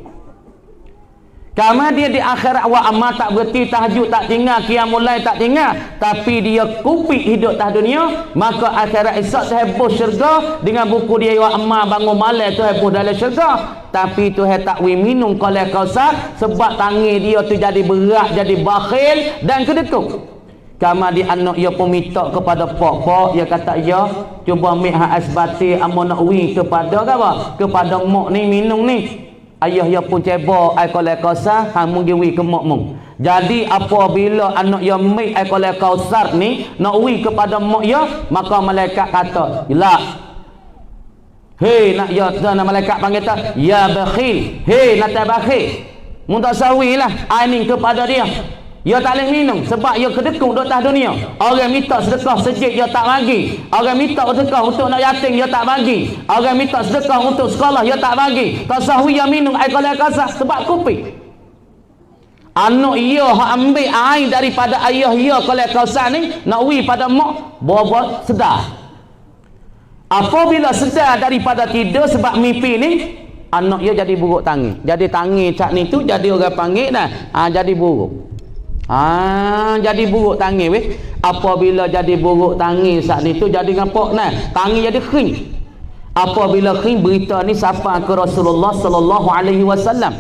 Kama dia di akhirat wa amal tak berhenti, tahajud tak tinggal, qiyamul lail tak tinggal, tapi dia kupik hidup tah dunia, maka akhirat esok tu heboh syurga dengan buku dia wa amal bangun malam tu heboh dalam syurga. Tapi Tuhan tak wi minum koleh kausar sebab tangan dia tu jadi berat, jadi bakhil dan kedekut. Kama di anak ia pun minta kepada pok-pok, dia kata ya cuba ambil hak asbati amo nak wi kepada apa? Kepada mak ni minum ni. Ayah dia pun cebok ai koleh kausar, hang mung wi ke mak mung. Jadi apabila anak dia ambil ai koleh kausar ni nak wi kepada mak dia, maka malaikat kata, "La. Hei nak ya nak malaikat panggil tak? Ya bakhil. Hei nak tak bakhil. Mun tak sawilah ai ni kepada dia. Dia tak boleh minum sebab dia kedekut duk atas dunia. Orang minta sedekah sejid dia tak bagi. Orang minta sedekah untuk nak yatim dia tak bagi. Orang minta sedekah untuk sekolah dia tak bagi. Tak sahwi dia minum air koleh kasar sebab kupik. Anak ia hak ambil air daripada ayah ia koleh kausar ni nak wi pada mak, bawa sedar. Apabila sedar daripada tidur sebab mimpi ni, anak ia jadi buruk tangi. Jadi tangi cak ni tu jadi orang panggil dah. Jadi buruk. Jadi buruk tangi weh. Apabila jadi buruk tangi saat itu jadi ngapak nah, tangi jadi kering. Apabila kering, berita ni sampai ke Rasulullah sallallahu alaihi wasallam.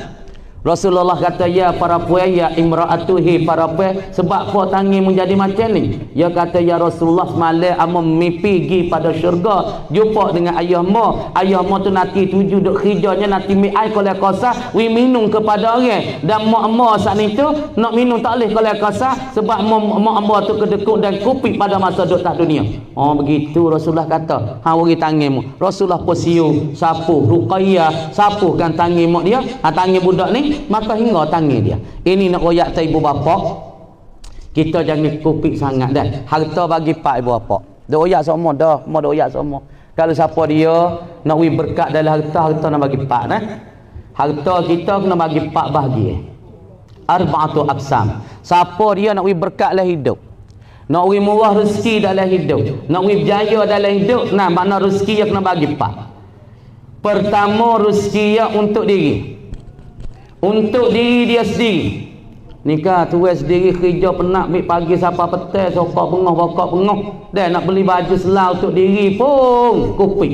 Rasulullah kata, ya para puan, ya imra'atuhi para puan, sebab apa tangi menjadi macam ni? Dia kata, ya Rasulullah semalam amo mimpi pergi pada syurga, jumpa dengan ayah mo tu nanti tuju duk kerjanya nanti mi ai koleh kasar wi minum kepada orang, dan mak saat ni tu nak minum tak boleh koleh kasar sebab mak tu kedekut dan kupik pada masa duk tak dunia. Begitu Rasulullah kata, hang bagi tangimu. Rasulullah posiu sapu Ruqayyah sapukan tangi mak dia, tangi budak ni, maka hingga tangi dia. Ini nak royak ibu bapa, kita jangan kupik sangat dah. Harta bagi pak ibu bapa. Dok royak semua dah, mau dok royak semua. Kalau siapa dia nak wi berkat dalam harta nak bagi pak nah. Harta kita kena bagi pak bahagi. Arba'atu aqsam. Siapa dia nak wi berkat dalam hidup, nak wi murah rezeki dalam hidup, nak wi berjaya dalam hidup, nah mana rezeki dia kena bagi pak. Pertama rezeki dia untuk diri. Untuk diri dia sendiri. Nikah tuai sendiri kerja penat ambil pagi sampai petang, sokak pengah bokak pengah. Dan nak beli baju selau untuk diri pun kupik.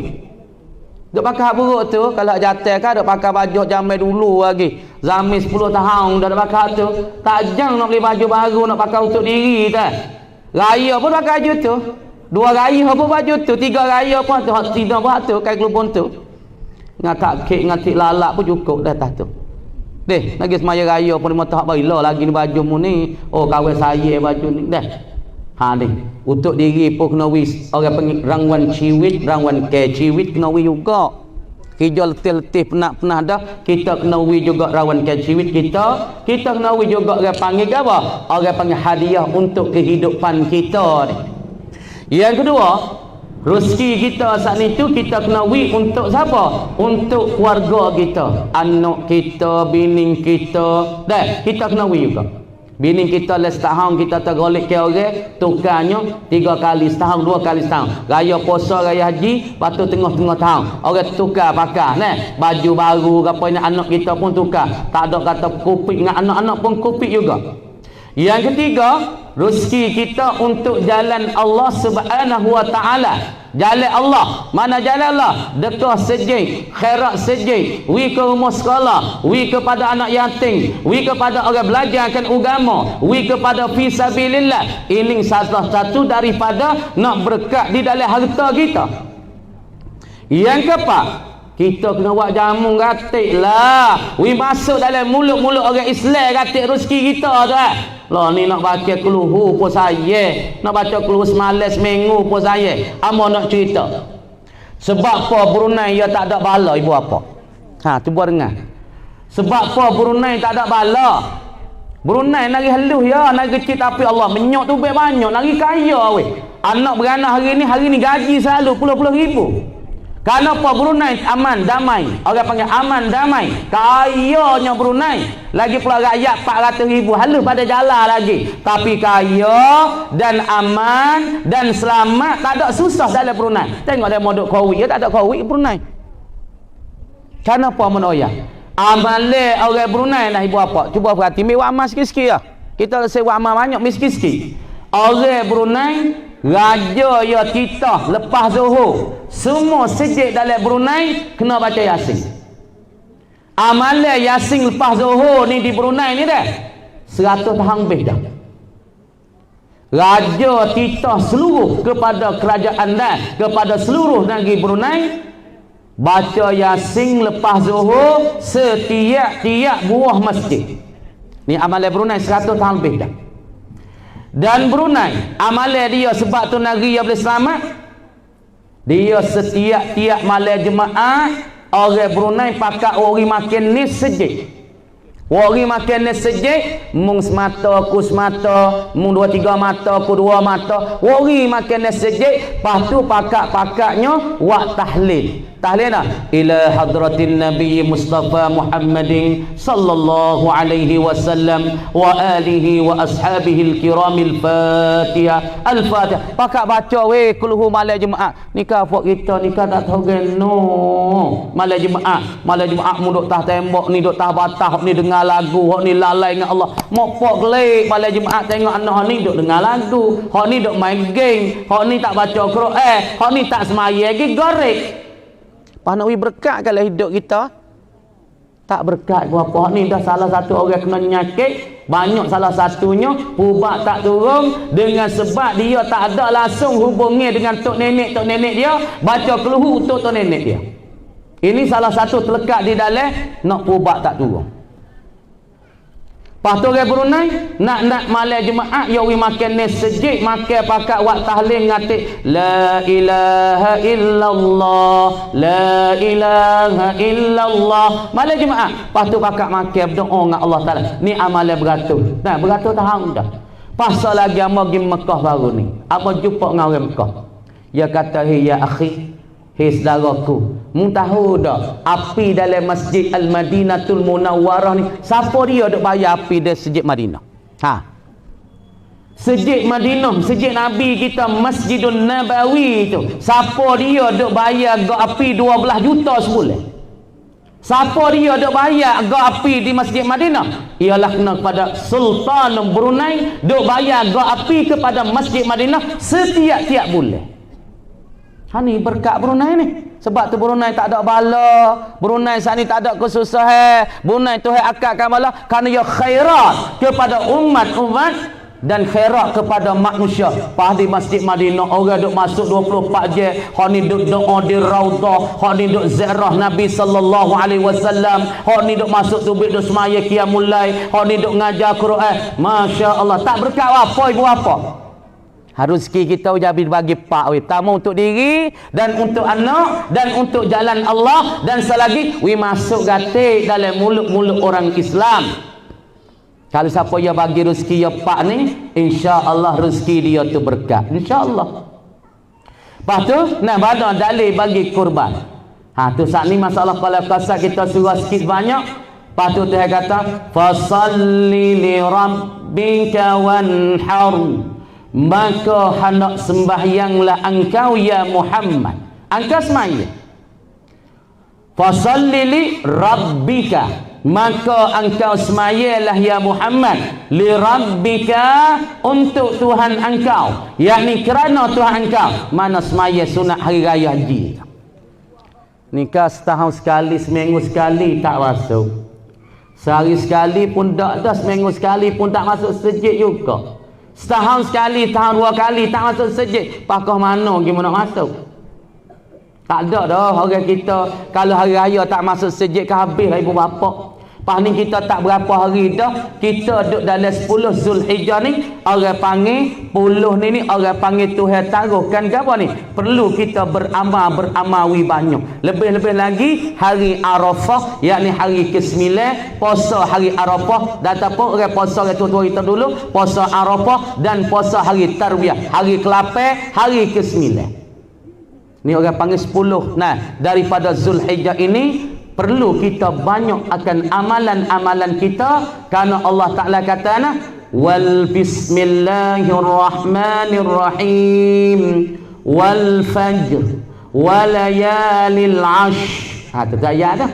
Duk pakai buruk tu kalau jatuh kan duk pakai baju zaman dulu lagi. Zaman 10 tahun dah pakai tu. Tak jang nak beli baju baru nak pakai untuk diri dah. Raya pun pakai baju tu. 2 raya pun baju tu, 3 raya pun tu, hak tidak buat tu kai kelubon tu. Ngatak kek ngatik lalak pun cukup dah tas tu. Deh, lagi semaya raya pun dia tak baila lagi ni baju mu ni. Kawan saya baju ni dah. Ni. Untuk diri pun kena wis orang panggil rangwan ciwit, rangwan ke ciwit kena wi juga. Kerja letih-letih penat-penat dah, kita kena wi juga rawan ke ciwit kita kena wi juga orang panggil apa? Orang panggil hadiah untuk kehidupan kita ni. Yang kedua, rezeki kita saat itu kita kena wi untuk siapa? Untuk keluarga kita, anak kita, bini kita. Dah, kita kena wi juga. Bini kita setahun kita tergolik ke orang, tukarnya 3 kali setahun, 2 kali setahun. Raya puasa, raya haji, lepas tu tengah-tengah tahun. Orang tukar pakai, nah, baju baru apa ni, anak kita pun tukar. Tak ada kata kupik dengan anak-anak pun kupik juga. Yang ketiga, rezeki kita untuk jalan Allah Subhanahu wa taala. Jalan Allah. Mana jalan Allah? Dekah sejid, khairat sejid, wi ke rumah sekolah, wi kepada anak yatim, wi kepada orang belajar akan agama, wi kepada fi sabilillah. Ini salah satu daripada nak berkat di dalam harta kita. Yang keempat, kita kena buat jamu gatik lah. Wi masuk dalam mulut-mulut orang Islam gatik rezeki kita tu. Lah ni nak baca keluhu pun saya, nak baca keluhu semalam seminggu pun saya. Amo nak cerita. Sebab apa Brunei dia tak ada bala ibu apa? Cuba dengar. Sebab apa Brunei tak ada bala? Brunei lagi halus ya, lagi kecil tapi Allah menyok tu banyak, lagi kaya weh. Anak beranak hari ni gaji selalu puluh-puluh ribu. Kenapa Brunei aman damai? Orang panggil aman damai. Kayanya Brunei. Lagi pula rakyat 400,000 halus pada jalan lagi. Tapi kaya dan aman dan selamat, tak ada susah dalam Brunei. Tengok dia modok Covid, dia tak ada Covid Brunei. Kenapa menoya? Amalan orang Brunei lah ibu bapa. Cuba perhati, mi amal sikit-sikit lah. Kita sewa amal banyak, mi sikit-sikit. Orang Brunei, raja ya kita lepas Zuhur, semua sejid dalam Brunei kena baca Yasin. Amalan Yasin lepas Zuhur ni di Brunei ni dah 100 tahun lebih dah. Raja kita seluruh kepada kerajaan dan kepada seluruh negeri Brunei baca Yasin lepas Zuhur setiap buah masjid. Ni amalan Brunei 100 tahun lebih dah. Dan Brunei amalan dia sebab tu negeri yang boleh selamat, dia setiap malam Jumaat orang Brunei pakat orang makan ni sejid. Orang makan ni sejid, mung semata, ku semata, mung 2-3 mata, ku 2 mata. Orang makan ni sejid, lepas tu pakat-pakatnya wak tahlil. Tahlil dah ila hadratin Nabi Mustafa Muhammadin sallallahu alaihi wasallam wa alihi wa ashabihi al-kiramil Fatihah. Al-Fatihah. Pakat baca weh kulhu malam Jumaat. Nikah fok kita nikah tak tahu no. Malam Jumaat mu duk tah tembok ni, duk tah batah ni dengar lagu, hok ni lalai dengan Allah. Mok pok gelik malam Jumaat tengok anak ni duk dengar lagu, hok ni duk main game, hok ni tak baca Quran, hok ni tak semaya lagi gorek. Nak berkat kalau hidup kita tak berkat apa ni dah salah satu orang kena nyakit, banyak salah satunya pubat tak turun dengan sebab dia tak ada langsung hubungi dengan tok nenek dia, baca keluhu untuk tok nenek dia. Ini salah satu terlekat di dalam nak pubat tak turun. Lepas tu orang Brunei nak malam Jumaat ya wi makan ni sejid, makan pakat wak tahlil ngatik la ilaha illallah, la ilaha illallah malam Jumaat. Lepas tu pakat makan berdoa dengan Allah Taala. Ni amalan beratus. Nah, beratus tahun dah. Pasal lagi amo pergi Mekah baru ni. Amo jumpa dengan orang Mekah. Dia kata, "Hey ya akhi, hei saudaraku, mu tahu dah api dalam Masjid Al-Madinatul Munawwarah ni siapa dia duk bayar api dari Masjid Madinah?" Masjid Madinah, masjid Nabi kita, Masjidun Nabawi tu, siapa dia duk bayar go api 12 juta sebulan? Siapa dia duk bayar go api di Masjid Madinah? Ialah kena kepada Sultan Brunei duk bayar go api kepada Masjid Madinah setiap bulan. Ni berkat Brunei ni. Sebab tu Brunei tak ada bala, Brunei saat ni tak ada kesusahan, Brunei tu akadkan bala kerana ia khairat kepada umat dan khairat kepada manusia. Pas di Masjid Madinah orang duk masuk 24 jam, hak ni duk doa di Raudhah, hak ni duk ziarah Nabi sallallahu alaihi wasallam, hak ni duk masuk tubik duk semaya qiyamul lail, hak ni duk ngajar Quran. Masya-Allah, tak berkat apa ibu apa? Harus kita jadi bagi pak we, pertama untuk diri dan untuk anak dan untuk jalan Allah, dan selagi we masuk gatik dalam mulut-mulut orang Islam. Kalau siapa yang bagi rezeki ya pak ni, insya-Allah rezeki dia tu berkat, insya-Allah. Lepas tu nah pada dalil bagi kurban. Tu saat ni masalah kalau kasar kita surah sikit banyak. Lepas tu dia kata fasalli li rabbika wanhar, maka hendak sembahyanglah engkau ya Muhammad. Engkau semaya. Fasalli li rabbika, maka engkau semayalah ya Muhammad li rabbika, untuk Tuhan engkau, yakni kerana Tuhan engkau. Mana semaya sunat hari raya haji. Nikah setahun sekali, seminggu sekali tak masuk. Sehari sekali pun tak ada, seminggu sekali pun tak masuk sejid juga. Setahun sekali, tahun 2 kali tak masuk sejid. Pakah mana gimana nak masuk? Tak ada dah orang kita kalau hari raya tak masuk sejid ke habis lah ibu bapa. Pas ni kita tak berapa hari dah, kita duduk dalam 10 Zulhijjah ni, orang panggil 10 ni orang panggil Tuhan taruhkan ke apa ni? Perlu kita beramal banyak. Lebih-lebih lagi hari Arafah, yakni hari ke-9, puasa hari Arafah, dan ataupun orang puasa tua-tua kita dulu, puasa Arafah dan puasa hari Tarwiyah, hari ke-8, hari ke-9. Ni orang panggil 10. Nah, daripada Zulhijjah ini perlu kita banyak akan amalan-amalan kita, karena Allah Ta'ala kata wal bismillahirrahmanirrahim wal fajr walayalil ash. Itu ayat dah.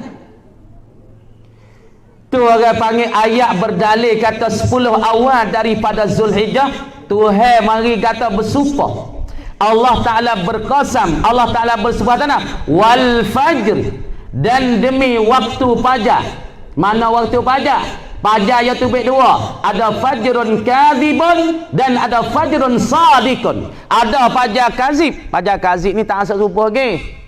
Tu orang panggil ayat berdalil kata 10 awal daripada Zulhijjah. Tuhan mari kata bersumpah. Allah Ta'ala berqasam. Allah Ta'ala bersumpah tanah. Wal fajr. Dan demi waktu fajar. Mana waktu fajar? Fajar iaitu baik dua. Ada fajrun kadhibun dan ada fajrun sadiqun. Ada fajar kazib. Fajar kazib ni tak asal subuh lagi.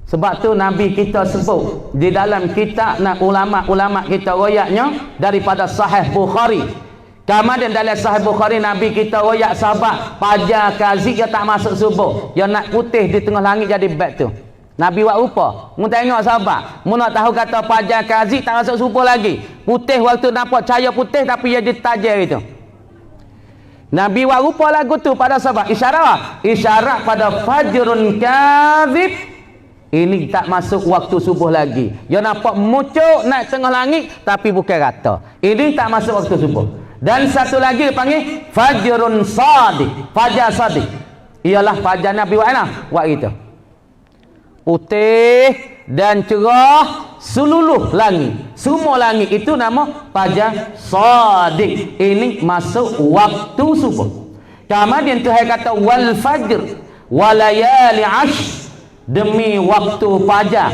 Sebab tu Nabi kita sebut di dalam kitab ulama-ulama kita royaknya daripada Sahih Bukhari. Kemudian dalam Sahih Bukhari Nabi kita royak sahabat fajar kazib dia tak masuk subuh. Dia nak putih di tengah langit jadi beg tu. Nabi buat rupa. Mu tengok sahabat. Mu nak tahu kata fajar kazib tak masuk subuh lagi. Putih waktu nampak cahaya putih tapi dia ditajam itu. Nabi buat rupa lagu tu pada sahabat. Isyarat pada fajrun kazib. Ini tak masuk waktu subuh lagi. Dia nampak muncul naik tengah langit tapi bukan rata. Ini tak masuk waktu subuh. Dan satu lagi panggil fajrun sadiq. Fajar sadiq. Ialah fajar Nabi buat mana? Buat itu. Putih dan cerah seluruh langit. Semua langit itu nama fajar sadiq. Ini masuk waktu subuh. Kemudian Tuhan kata wal fajr walayali ashr. Demi waktu fajar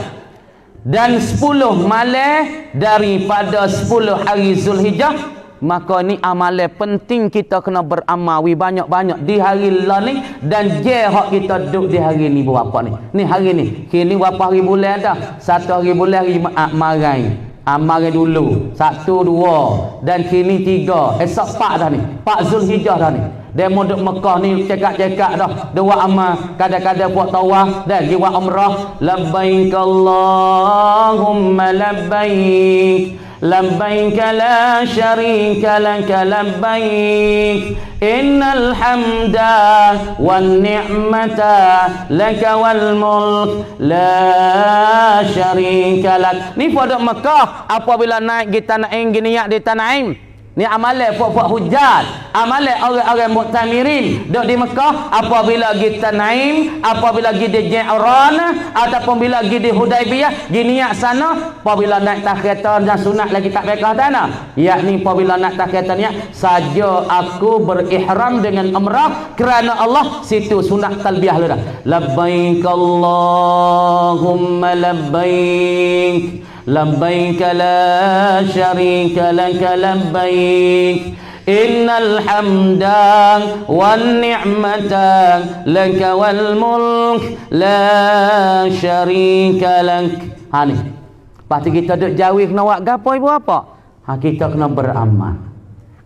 dan 10 malam daripada 10 hari Zulhijjah. Maka ni amalan penting kita kena beramal banyak-banyak di hari lah ni. Dan hak kita duduk di hari ni berapa ni? Ni hari ni. Kini berapa hari bulan dah? 1 hari bulan hari Jumaat marai. Marai dulu. 1, 2 dan kini 3. Esok 4 dah ni. 4 Zulhijjah dah ni. Dia mau duduk Mekah ni cekak-cekak dah. Dia buat amal. Kadang-kadang buat tawaf. Dan dia buat umrah. Labbaik Allahumma labbaik. لبيك لا شريك لك لبيك إن الحمد والنعمة لك والملك لا شريك لك. Ni pada Mekah apabila naik di tanah Ain gini di tanah Ain. Ni amalan puak-puak hujat, amalan orang-orang muktamirin duduk di Mekah apabila pergi Tanaim, apabila pergi di Ji'ran ataupun bila pergi di Hudaibiyah, pergi niat sana apabila naik tak kereta dan sunat lagi tak bekah tanah. Yakni apabila nak tak kereta niat saja aku berihram dengan umrah kerana Allah, situ sunat talbiyah lu dah. Labbaik Allahumma labbaik. لبيك لا شريك لك لبيك إن الحمد والنعمة لك والملك لا شريك لك. Ha ni. Lepas tu kita duduk jauh kena buat gapo ibu apa? Kita kena beramal.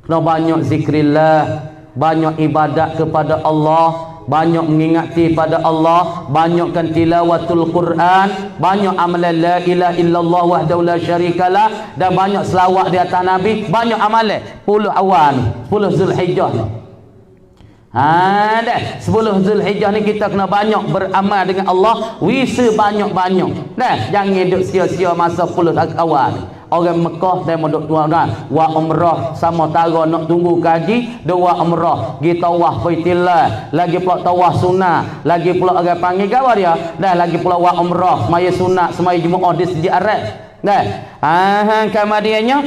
Kena banyak zikrillah, banyak ibadat kepada Allah, banyak mengingati pada Allah, banyakkan tilawatul Quran, banyak amalan la ilaha illallah wahdahu la syarikalah, dan banyak selawat di atas Nabi, banyak amalan 10 awal, 10 Zulhijjah ni. Dah 10 Zulhijjah ni kita kena banyak beramal dengan Allah, wisa banyak-banyak. Dah jangan duduk sia-sia masa 10 awal ni. Orang Mekah dia mau duk tuan-tuan wa umrah sama tara nak tunggu kaji, dua umrah pergi tawaf Baitillah, lagi pula tawaf sunat, lagi pula orang panggil gawa dia dah, lagi pula wa umrah semaya sunat semaya Jumaat di Masjid Arab dah. Kemudiannya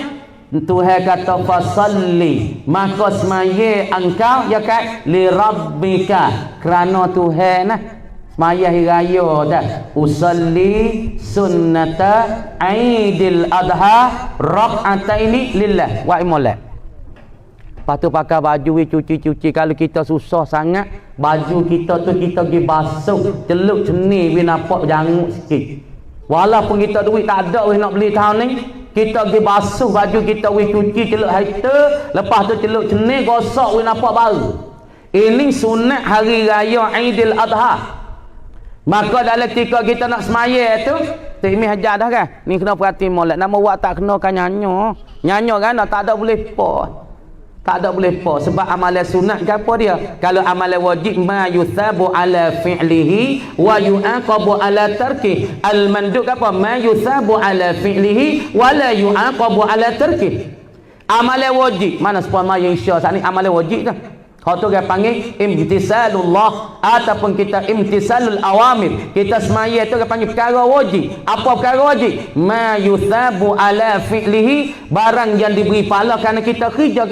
Tuhan kata fasalli, maka semaya engkau ya kat li rabbika, kerana Tuhan nah semaya hari raya dah. Usalli sunnata Aidil Adha rak'ataini lillah wa imolek. Lepas tu pakai baju cuci-cuci. Kalau kita susah sangat, baju kita tu kita pergi basuh, celup ceni we nampak janguk sikit. Walaupun kita duit tak ada we nak beli tahun ni, kita pergi basuh baju kita we cuci celup harta, lepas tu celup ceni gosok we nampak baru. Ini sunat hari raya Aidil Adha. Maka dalam ketika kita nak semaya tu, Imi hajar dah kan? Ni kena perhati molek. Nama buat tak kena kan nyanyo. Nyanyo kan tak ada boleh po. Tak ada boleh po. Sebab amalan sunat ke apa dia? Kalau amalan wajib ma yuthabu ala fi'lihi wa yu'aqabu ala tarki. Al-manduk apa? Ma yuthabu ala fi'lihi wa la yu'aqabu ala tarki. Amalan wajib. Mana sepuluh maya insya saat ni amalan wajib dah. Hak tu dia panggil imtisalullah ataupun kita imtisalul awamir. Kita semaya tu dia panggil perkara wajib. Apa perkara wajib? Ma yuthabu ala fi'lihi, barang yang diberi pahala kerana kita kerja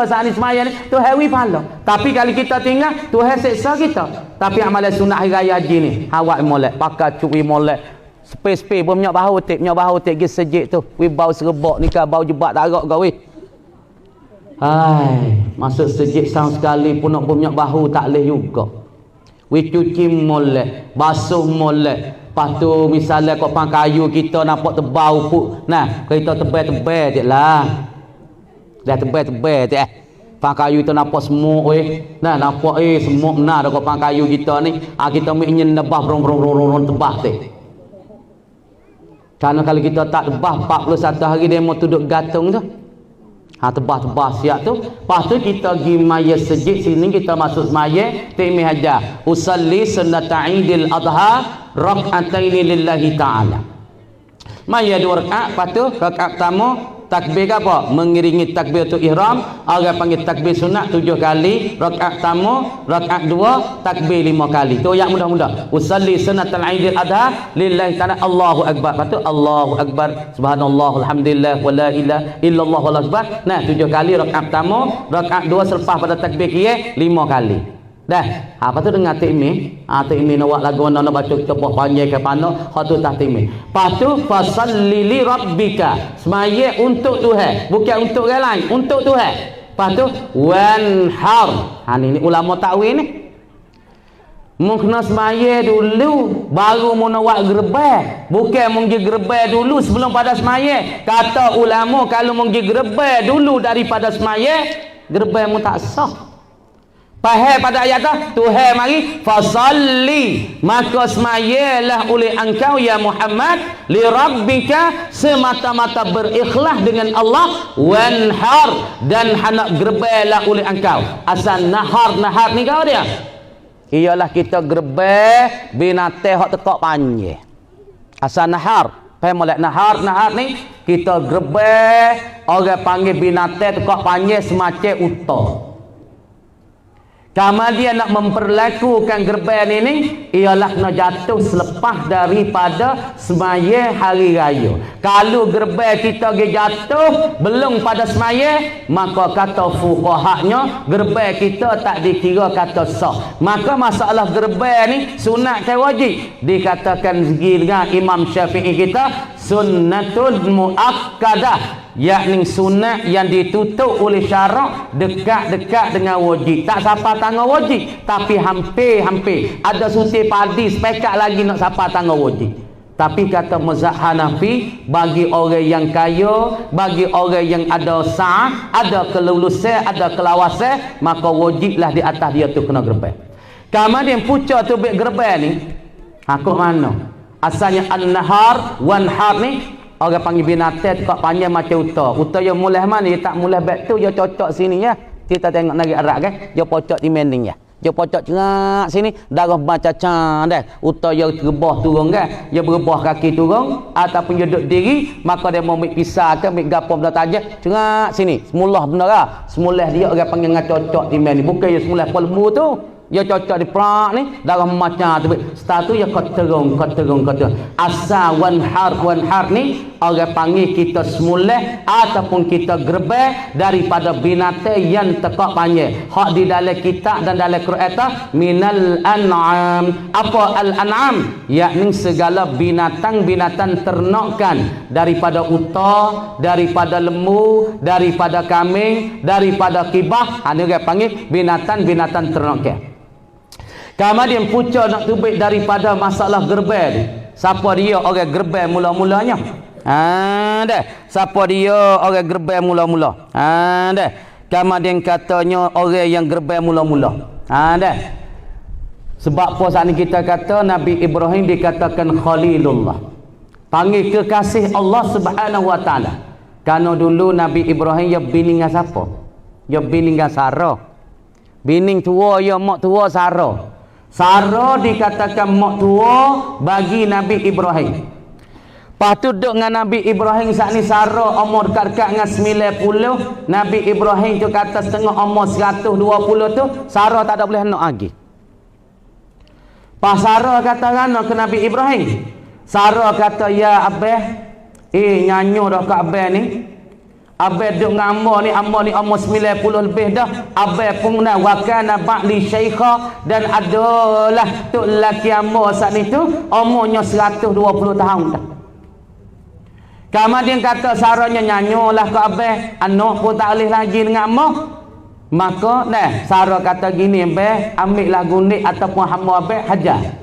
saat ni semaya ni Tuhan beri pahala. Tapi kalau kita tinggal Tuhan seksa kita. Tapi amalan sunat hari raya haji ni awak molek pakai cuci molek space pun minyak bahu tik pergi sejik tu wi bau serebok ni kan bau jebat darak kau weh. Hai, masuk sejik setahun sekali pun nak minyak bahu tak boleh juga. We cuci molek, basuh molek. Lepas tu misalnya kau pang kayu kita nampak tebau pun. Nah, kita tebal-tebal je lah. Dah tebal-tebal je pang kayu tu nampak semuk weh. Nah, nampak semuk benar kau pang kayu kita ni. Kita ingin nebah rong tebah tu. Karena kalau kita tak tebah 41 hari dia mau duduk gantung tu. Tebah-tebah siap tu. Lepas tu kita pergi maya sejid sini kita masuk semaya Timih aja. Usalli sunnata Idil Adha rak'ataini lillahi ta'ala. Maya 2 rakaat, lepas tu rakaat pertama takbir apa? Mengiringi takbir tu ihram, orang panggil takbir sunat 7 kali, rakaat pertama, rakaat 2 takbir 5 kali. Tu yang mudah-mudah. Usalli sunnatal Idil Adha lillahi ta'ala, Allahu akbar. Lepas tu Allahu akbar, subhanallah, alhamdulillah, wala ilaha illallah, wallahu akbar. Nah, 7 kali rakaat pertama, rakaat 2 selepas pada takbir kia 5 kali. Dah. Apa tu dengar tikmih? Tikmih nak buat lagu nak baca tebah panjang ke mana? Hak tu tak tikmih. Lepas tu fasalli li rabbika. Semaya untuk Tuhan, bukan untuk orang lain, untuk Tuhan. Lepas tu wanhar. Ni ulama takwil ni. Mun kena semaya dulu baru mun nak buat gerbang. Bukan mun pergi gerbang dulu sebelum pada semaya. Kata ulama kalau mun pergi gerbang dulu daripada semaya, gerbang mun tak sah. Faham pada ayat tu Tuhan mari fasalli, maka semayalah oleh engkau ya Muhammad li rabbika, semata-mata berikhlas dengan Allah, wanhar, dan hendak gerbelah oleh engkau. Asal nahar ni kau dia ialah kita gerbel binatang hak tekak panjang. Asal nahar faham molek nahar ni kita gerbel orang panggil binatang tekak panjang semacam unta. Kemudian nak memperlakukan gerbang ini ialah nak jatuh selepas daripada semaya hari raya. Kalau gerbang kita jatuh belum pada semaya, maka kata fuqahanya gerbang kita tak dikira kata sah. Maka masalah gerbang ni sunat ke wajib? Dikatakan segi dengan Imam Syafi'i kita sunnatul muakkadah, yakni sunat yang ditutup oleh syarak dekat-dekat dengan wajib. Tak siapa tangga wajib, tapi hampir-hampir. Ada suti padi sepekat lagi nak siapa tangga wajib. Tapi kata mazhab Hanafi, bagi orang yang kaya, bagi orang yang ada sa'ah, ada kelulusan, ada kelawasan, maka wajiblah di atas dia tu kena gerbang. Kemudian pucuk tu bek gerbang ni, aku mana? Asalnya an-nahar, wanhar ni orang panggil binatang tekak panjang macam unta. Unta yang mulai mana? Dia tak mulai back tu, dia cocok sini ya. Kita tengok nari Arab kan, dia pocok di mending ya. Dia pocok cengak sini, darah macam dah. Unta dia terbah turun kan, dia berebah kaki turun ataupun dia duduk diri, maka dia mau ambil pisah ke ambil gapo benda tajam cengak sini. Semula benar lah. Semula dia orang panggil cocok di mending. Bukan dia semula pelmu tu. Dia cocok di perak ni darah macam tu. Setelah tu dia koterung. Asal wanhar ni orang panggil kita semula ataupun kita gerbang daripada binatang yang tekak panjang. Hak di dalam kitab dan dalam Quran minal an'am. Apa al-an'am? Yakni segala binatang-binatang ternakan, daripada unta, daripada lembu, daripada kambing, daripada kibah. Ini dia panggil binatang-binatang ternakan. Kemudian pucuk nak tubik daripada masalah gerbang ni. Siapa dia orang gerbang mula-mulanya? Dah. Siapa dia orang gerbang mula-mula? Dah. Kemudian katanya orang yang gerbang mula-mula. Dah. Sebab apa saat ni kita kata Nabi Ibrahim dikatakan Khalilullah. Panggil kekasih Allah Subhanahu wa taala. Karena dulu Nabi Ibrahim dia bini dengan siapa? Dia bini dengan Sarah. Bini tua dia mak tua Sarah. Sarah dikatakan mak tua bagi Nabi Ibrahim. Lepas tu duduk dengan Nabi Ibrahim saat ni Sarah umur dekat-dekat dengan 90. Nabi Ibrahim tu kata setengah umur 120 tu Sarah tak ada boleh anak lagi. Pas Sarah kata rana ke Nabi Ibrahim. Sarah kata, ya Abah, nyanyo dah ke Abah ni. Abah duduk dengan Amma ni umur 90 lebih dah. Abah pun dah wakana ba'li syaikha, dan adalah tok lelaki Amma saat ni tu umurnya 120 tahun dah. Kemudian kata Sarahnya, nyanyolah ke Abah, anak pun tak boleh lagi dengan Amma. Maka Sarah kata gini, Abah, ambillah gundik ataupun hamba Abah, hajar.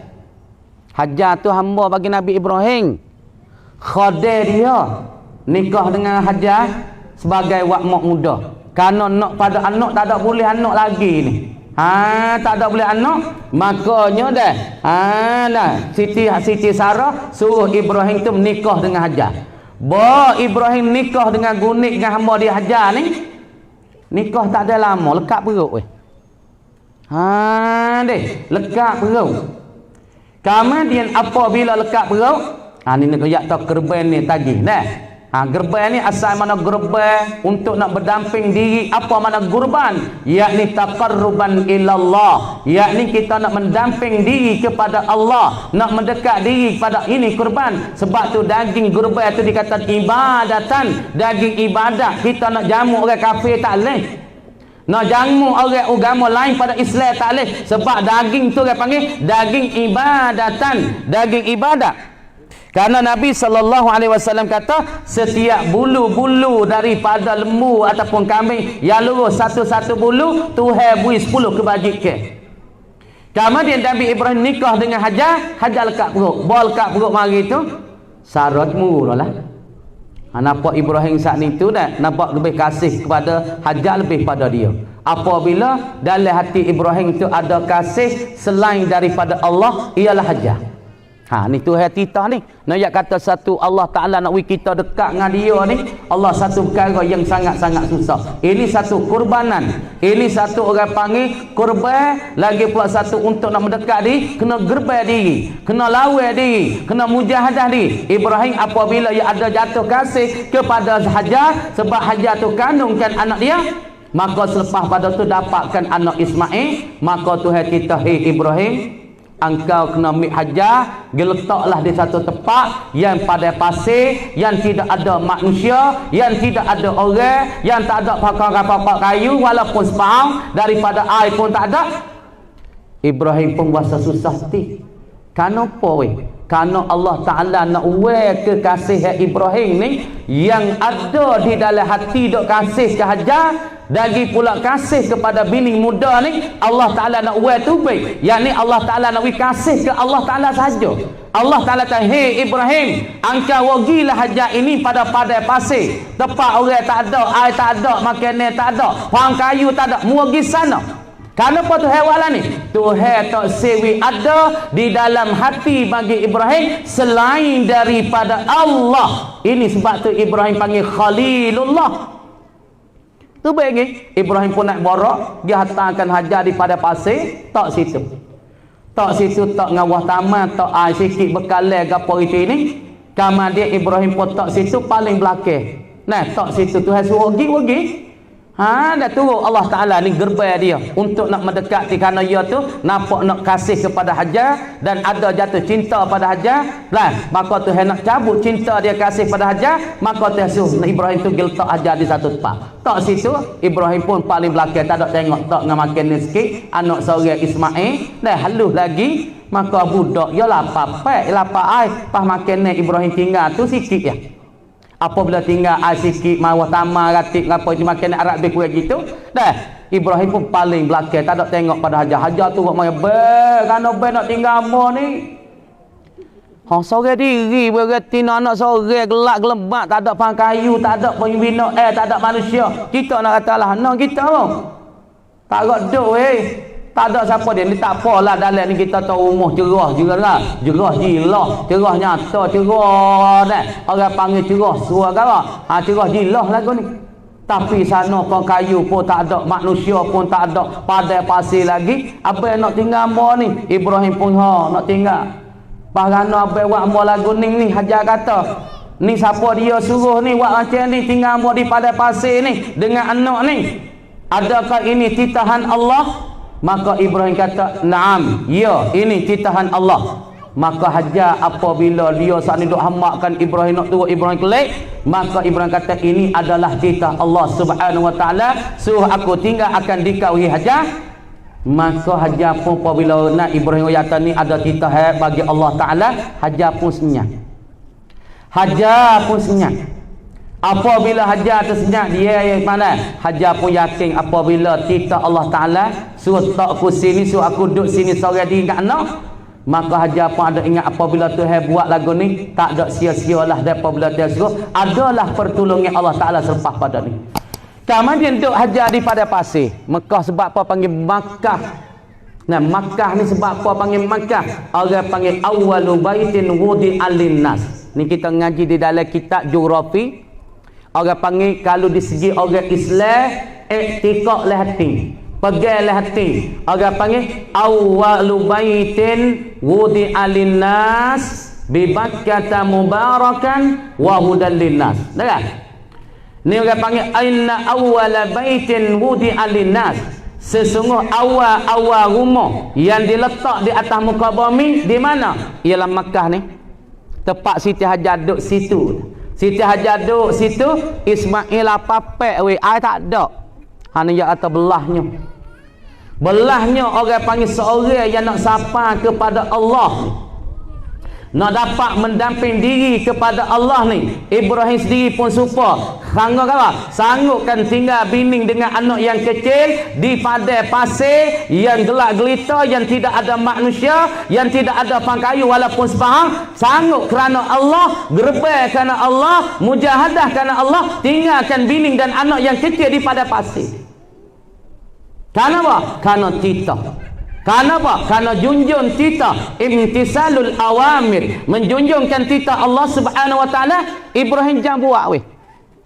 Hajar tu hamba bagi Nabi Ibrahim. Khadir dia nikah dengan Hajar sebagai wakmak muda. Kerana nak pada anak tak ada boleh anak lagi ni. Tak ada boleh anak. Makanya Siti Sarah suruh Ibrahim tu menikah dengan Hajar. Ibrahim nikah dengan gundik dengan hamba dia Hajar ni. Nikah tak ada lama, lekat perut weh. Lekat perut. Kemudian apabila lekat perut, ni nak ayat tak gerban ni tadi gerban ni asal mana gerban untuk nak berdamping diri, apa mana kurban, yakni taqarruban ilallah, yakni kita nak mendamping diri kepada Allah, nak mendekat diri kepada ini kurban. Sebab tu daging kurban tu dikata ibadatan, daging ibadat. Kita nak jamu orang kafir tak boleh, nak jamu orang agama lain pada Islam tak boleh, sebab daging tu orang panggil daging ibadatan, daging ibadat. Karena Nabi SAW kata setiap bulu-bulu daripada lembu ataupun kambing yang lurus satu-satu bulu, Tuhan beri 10 kebajikan. Kemudian Nabi Ibrahim nikah dengan Hajar. Hajar lekat perut. Lekat perut mari tu Sarah cemburu lah. Nampak Ibrahim saat ni tu nampak lebih kasih kepada Hajar lebih pada dia. Apabila dalam hati Ibrahim tu ada kasih selain daripada Allah, ialah Hajar. Ni Tuhan titah ni. Nak kata satu Allah Ta'ala nak kita dekat dengan dia ni, Allah satu perkara yang sangat-sangat susah. Ini satu kurbanan. Ini satu orang panggil kurban. Lagi pula satu untuk nak mendekat diri, kena gerbai diri, kena lawan diri, kena mujahadah diri. Ibrahim apabila ia ada jatuh kasih kepada Hajar, sebab Hajar tu kandungkan anak dia, maka selepas pada tu dapatkan anak Ismail. Maka Tuhan kita, Ibrahim, engkau kena ambil Hajar, letaklah di satu tempat yang pada pasir, yang tidak ada manusia, yang tidak ada orang, yang tak ada pakar-pakar kayu, walaupun separuh daripada air pun tak ada. Ibrahim pun rasa susah hati. Kenapa weh? Kerana Allah Ta'ala nak uai kekasih Ibrahim ni, yang ada di dalam hati dok kasih ke Hajar, lagi pula kasih kepada bini muda ni, Allah Ta'ala nak uai tu baik. Yang ni Allah Ta'ala nak kasih ke Allah Ta'ala sahaja. Allah Ta'ala kata, hei Ibrahim, engkau wagilah Hajar ini pada padai pasir, tempat orang tak ada, air tak ada, makanan tak ada, pohon kayu tak ada, muagi sana. Kenapa Tuhan wala ni? Tuhan tak sewi ada di dalam hati bagi Ibrahim selain daripada Allah. Ini sebab tu Ibrahim panggil Khalilullah. Tu baik Ibrahim pun nak borak, dia hantarkan Hajar di pada pasir, tak situ. Tak situ, tak ngawah taman, tak air sikit bekalan gapo itu ini. Kemudian Ibrahim pun tak situ, paling belakang. Tak situ Tuhan suruh pergi. Dah turun Allah Ta'ala ni gerbai dia untuk nak mendekati, kerana dia tu nampak nak kasih kepada Hajar dan ada jatuh cinta pada Hajar. Maka Tuhan nak cabut cinta dia kasih pada Hajar, maka Tuhan suruh Ibrahim tu letak Hajar di satu tempat. Tak situ Ibrahim pun paling belakang, tak ada tengok tak dengan makan ni sikit. Anak seorang Ismail halus lagi, maka budak dia lapar air, pas makan ni Ibrahim tinggal tu sikit ya. Apabila tinggal air sikit, mawah tamar, ratik, apa je makan Arab lebih kurang gitu. Ibrahim pun paling belakang, tak ada tengok pada Hajar. Hajar tu buat macam, kerana nak tinggal apa ni? Seorang diri, berarti anak seorang gelak gelebat, tak ada pang kayu, tak ada pembina tak ada manusia. Kita nak kata lah, kita pun. Tak ada duit tak ada siapa dia ni, tak apalah dalam ni kita tahu rumah cerah juga lah, cerah jilah, cerah nyata, cerah orang panggil cerah suara cerah jilah lagu ni. Tapi sana pun kayu pun tak ada, manusia pun tak ada, padai pasir lagi. Apa yang nak tinggal apa ni? Ibrahim pun nak tinggal Parana abai wak mo lagu ni Hajar kata, ni siapa dia suruh ni wak macam ni tinggal mo di padang pasir ni dengan anak ni. Adakah ini titahan Allah? Maka Ibrahim kata, "Naam, ya, ini titahan Allah." Maka Hajar apabila dia saat ni duk hamakkan Ibrahim nak turun Ibrahim kelik, maka Ibrahim kata, "Ini adalah titah Allah Subhanahu wa taala, suruh aku tinggal akan dikauhi Hajar." Maka Hajar pun apabila nak Ibrahim kata ni ada titah bagi Allah taala, Hajar pun senyap. Hajar pun senyap. Apabila Hajar tersenyap, dia mana? Hajar pun yakin apabila titah Allah taala suruh tak aku sini, suruh aku duduk sini seorang diri kat anak. Maka Hajar pun ada ingat apabila Tuhan buat lagu ni, tak ada sia-sialah apabila dia suruh, adalah pertolongan Allah Ta'ala selepas pada ni. Kemudian duduk Hajar di pada pasir Mekah, sebab apa panggil Makkah. Nah, Makkah ni sebab apa panggil Makkah? Orang panggil awwalu baitin wudi'a linnas. Ni kita ngaji di dalam kitab geografi. Orang panggil kalau di segi orang Islam, i'tiqad lah hati, peganglah hati. Orang panggil awwalu baitin wudi'a linnas bi Bakkah mubarakan wa hudan linnas. Dengar? Ni orang panggil inna awwala baitin wudi'a linnas. Sesungguh awal rumah yang diletak di atas muka bumi di mana? Ialah Makkah ni. Tempat Siti Hajar duduk situ. Siti Hajar duduk situ, Ismail apa pek we, ai tak ada. Hanya yang atas belahnya. Belahnya orang panggil seorang yang nak sapa kepada Allah, nak dapat mendamping diri kepada Allah ni. Ibrahim sendiri pun supa sanggupkan tinggal bining dengan anak yang kecil di padang pasir yang gelap gelita, yang tidak ada manusia, yang tidak ada pangkayu walaupun sebahang. Sanggup kerana Allah, gerbai kerana Allah, mujahadah kerana Allah, tinggalkan bining dan anak yang kecil di padang pasir. Karena apa? Karena titah. Karena apa? Karena junjung titah, imtisalul awamir, menjunjungkan titah Allah Subhanahu wa taala. Ibrahim jangan buat weh.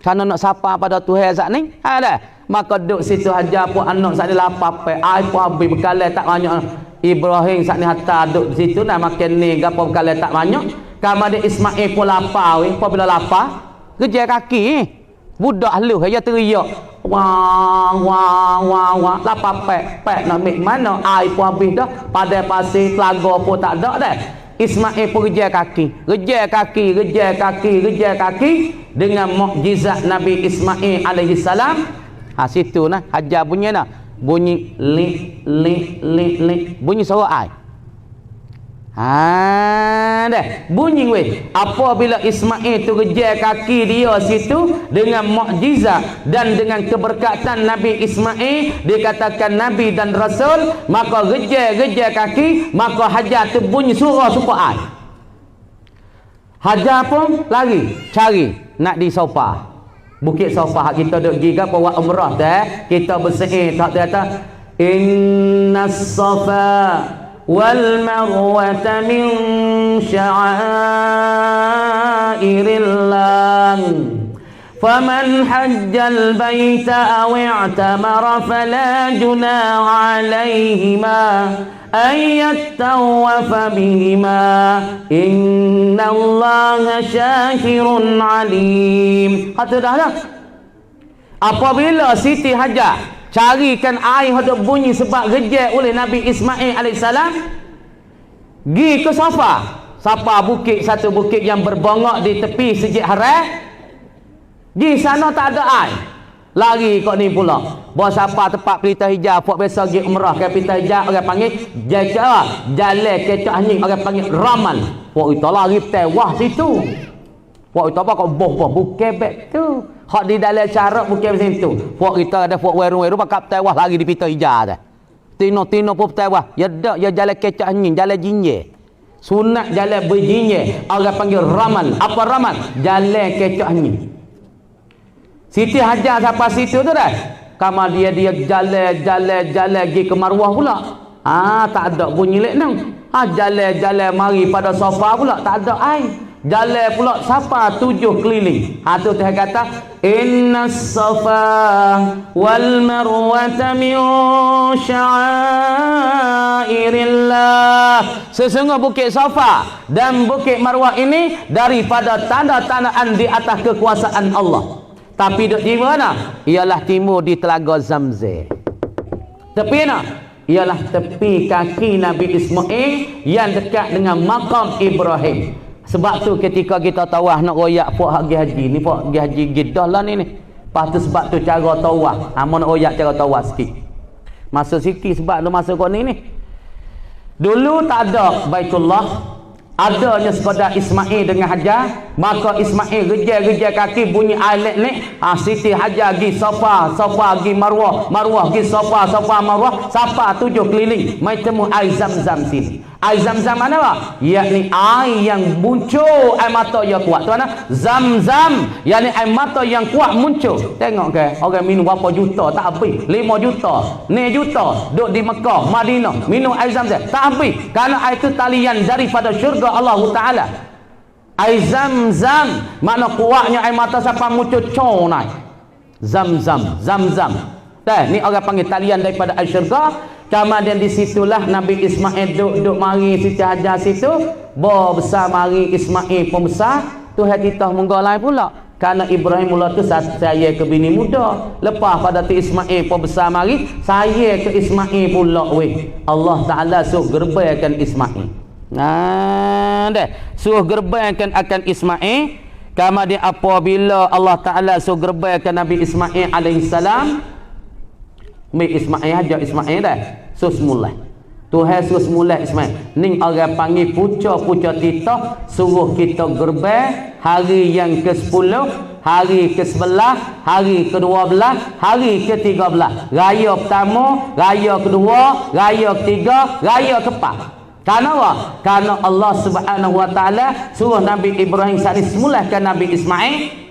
Karena nak sapa pada Tuhan zat ni, ada. Maka duduk situ Hajar pun anak zat ni lapar pe, ai pun habis bekalan tak banyak. Ibrahim zat ni hatta duduk situ dah makan ni gapo bekalan tak banyak. Kemudian Ismail pun lapar weh. Apabila lapar, kerja kaki budak lu dia teriak, wah wah wah wah, lapar pek nak ambil mana, air pun habis dah, padang pasir telaga pun tak ada dah. Ismail pun reja kaki dengan mukjizat Nabi Ismail alaihi salam. Situ nah Hajar bunyi nah, bunyi li bunyi suara air. Dah bunyi weh. Apabila Ismail tu reja kaki dia situ dengan mukjizat dan dengan keberkatan Nabi Ismail, dikatakan Nabi dan Rasul, maka reja kaki, maka Hajar tu bunyi surah supaya air. Hajar pun lari cari nak di Sofa, Bukit Sofa. Kita duk pergi ke buat umrah dah, kita bersihin tak kata innas safa wal marwata min sya'airillah faman hajjal baita aw i'tamara fala junaha alaihima ayyattawafa bihima innallaha syakirun alim. Kata dah lah. Apabila Siti Hajar carikan air hendak bunyi sebab rejek oleh Nabi Ismail alaihissalam, gi ke Safa bukit, satu bukit yang berbongok di tepi Masjid Haram. Di sana tak ada air, lari kok ni pula bawa Safa tempat pelita hijau. Puak biasa pergi umrah ke pelita hijau, orang panggil jalan kecak anjing, orang panggil ramal. Puak kita lari tewah situ. Puak kita apa kok boh bukan beg tu. Hak di dalam syarat bukan macam tu. Puak kita ada puak weru-weru pakap tewah lagi di pita hijau dah. Tino pun tewah. Ya dak ya jalan kecak anjing, jalan jinje. Sunat jalan berjinje. Orang panggil ramal. Apa ramal? Jalan kecak anjing. Siti Hajar sampai situ tu dah. Kamar dia jalan pergi ke Marwah pula. Tak ada bunyi lek nang. Jalan mari pada Safa pula tak ada air. Jalan pula siapa 7 keliling. Ha tu Tuhan kata innas safa wal marwata min sya'airillah. Sesungguh bukit Safa dan bukit Marwah ini daripada tanda-tandaan di atas kekuasaan Allah. Tapi duk di mana? Ialah timur di Telaga Zamzam. Tepi mana? Ialah tepi kaki Nabi Ismail yang dekat dengan makam Ibrahim. Sebab tu ketika kita tawaf nak royak puak pergi haji ni, puak pergi haji Jeddah lah ni. Lepas tu sebab tu cara tawaf. Amun nak royak cara tawaf sikit. Masa sikit sebab tu masa kau ni. Dulu tak ada Baitullah. Adanya sekadar Ismail dengan Hajar. Maka Ismail gejal-gejal kaki bunyi air lek. Siti Hajar pergi Safa, Safa pergi Marwah, Marwah pergi Safa, Safa Marwah, Safa 7 keliling mai temu air Zam-Zam sini. Air Zam-Zam mana apa? Yakni air yang muncul air mata yang kuat. Tu mana? Zam-Zam, yakni air mata yang kuat muncul. Tengok ke orang minum berapa juta tak habis. 5 juta, 6 juta duduk di Mekah, Madinah minum air Zam-Zam tak habis. Kerana air itu talian daripada syurga Allah Taala. Air Zam-Zam mana kuatnya air mata siapa muncul cong naik. Zam-Zam, Zam-Zam. Ni orang panggil talian daripada air syurga. Kemudian di situlah Nabi Ismail duduk mari Siti Hajar situ. Besar mari Ismail pun besar. Tuhan kita munggah lain pula. Kerana Ibrahim mula tu saya ke bini muda. Lepas pada tu Ismail pun besar mari. Saya ke Ismail pula weh. Allah Ta'ala suruh gerbaikan Ismail. Suruh gerbaikan akan Ismail. Kemudian apabila Allah Ta'ala suruh gerbaikan Nabi Ismail alaihissalam. Ismail Hajar Ismail dah. Sus mulai. Tuhan sus mulai Ismail. Ning orang panggil puca-puca titah suruh kita gerbai hari yang ke-10, hari ke-11, hari ke-12, hari ke-13. Raya pertama, raya kedua, raya ketiga, raya keempat. Karena apa? Karena Allah Subhanahu Wa Taala suruh Nabi Ibrahim sani semulahkan Nabi Ismail.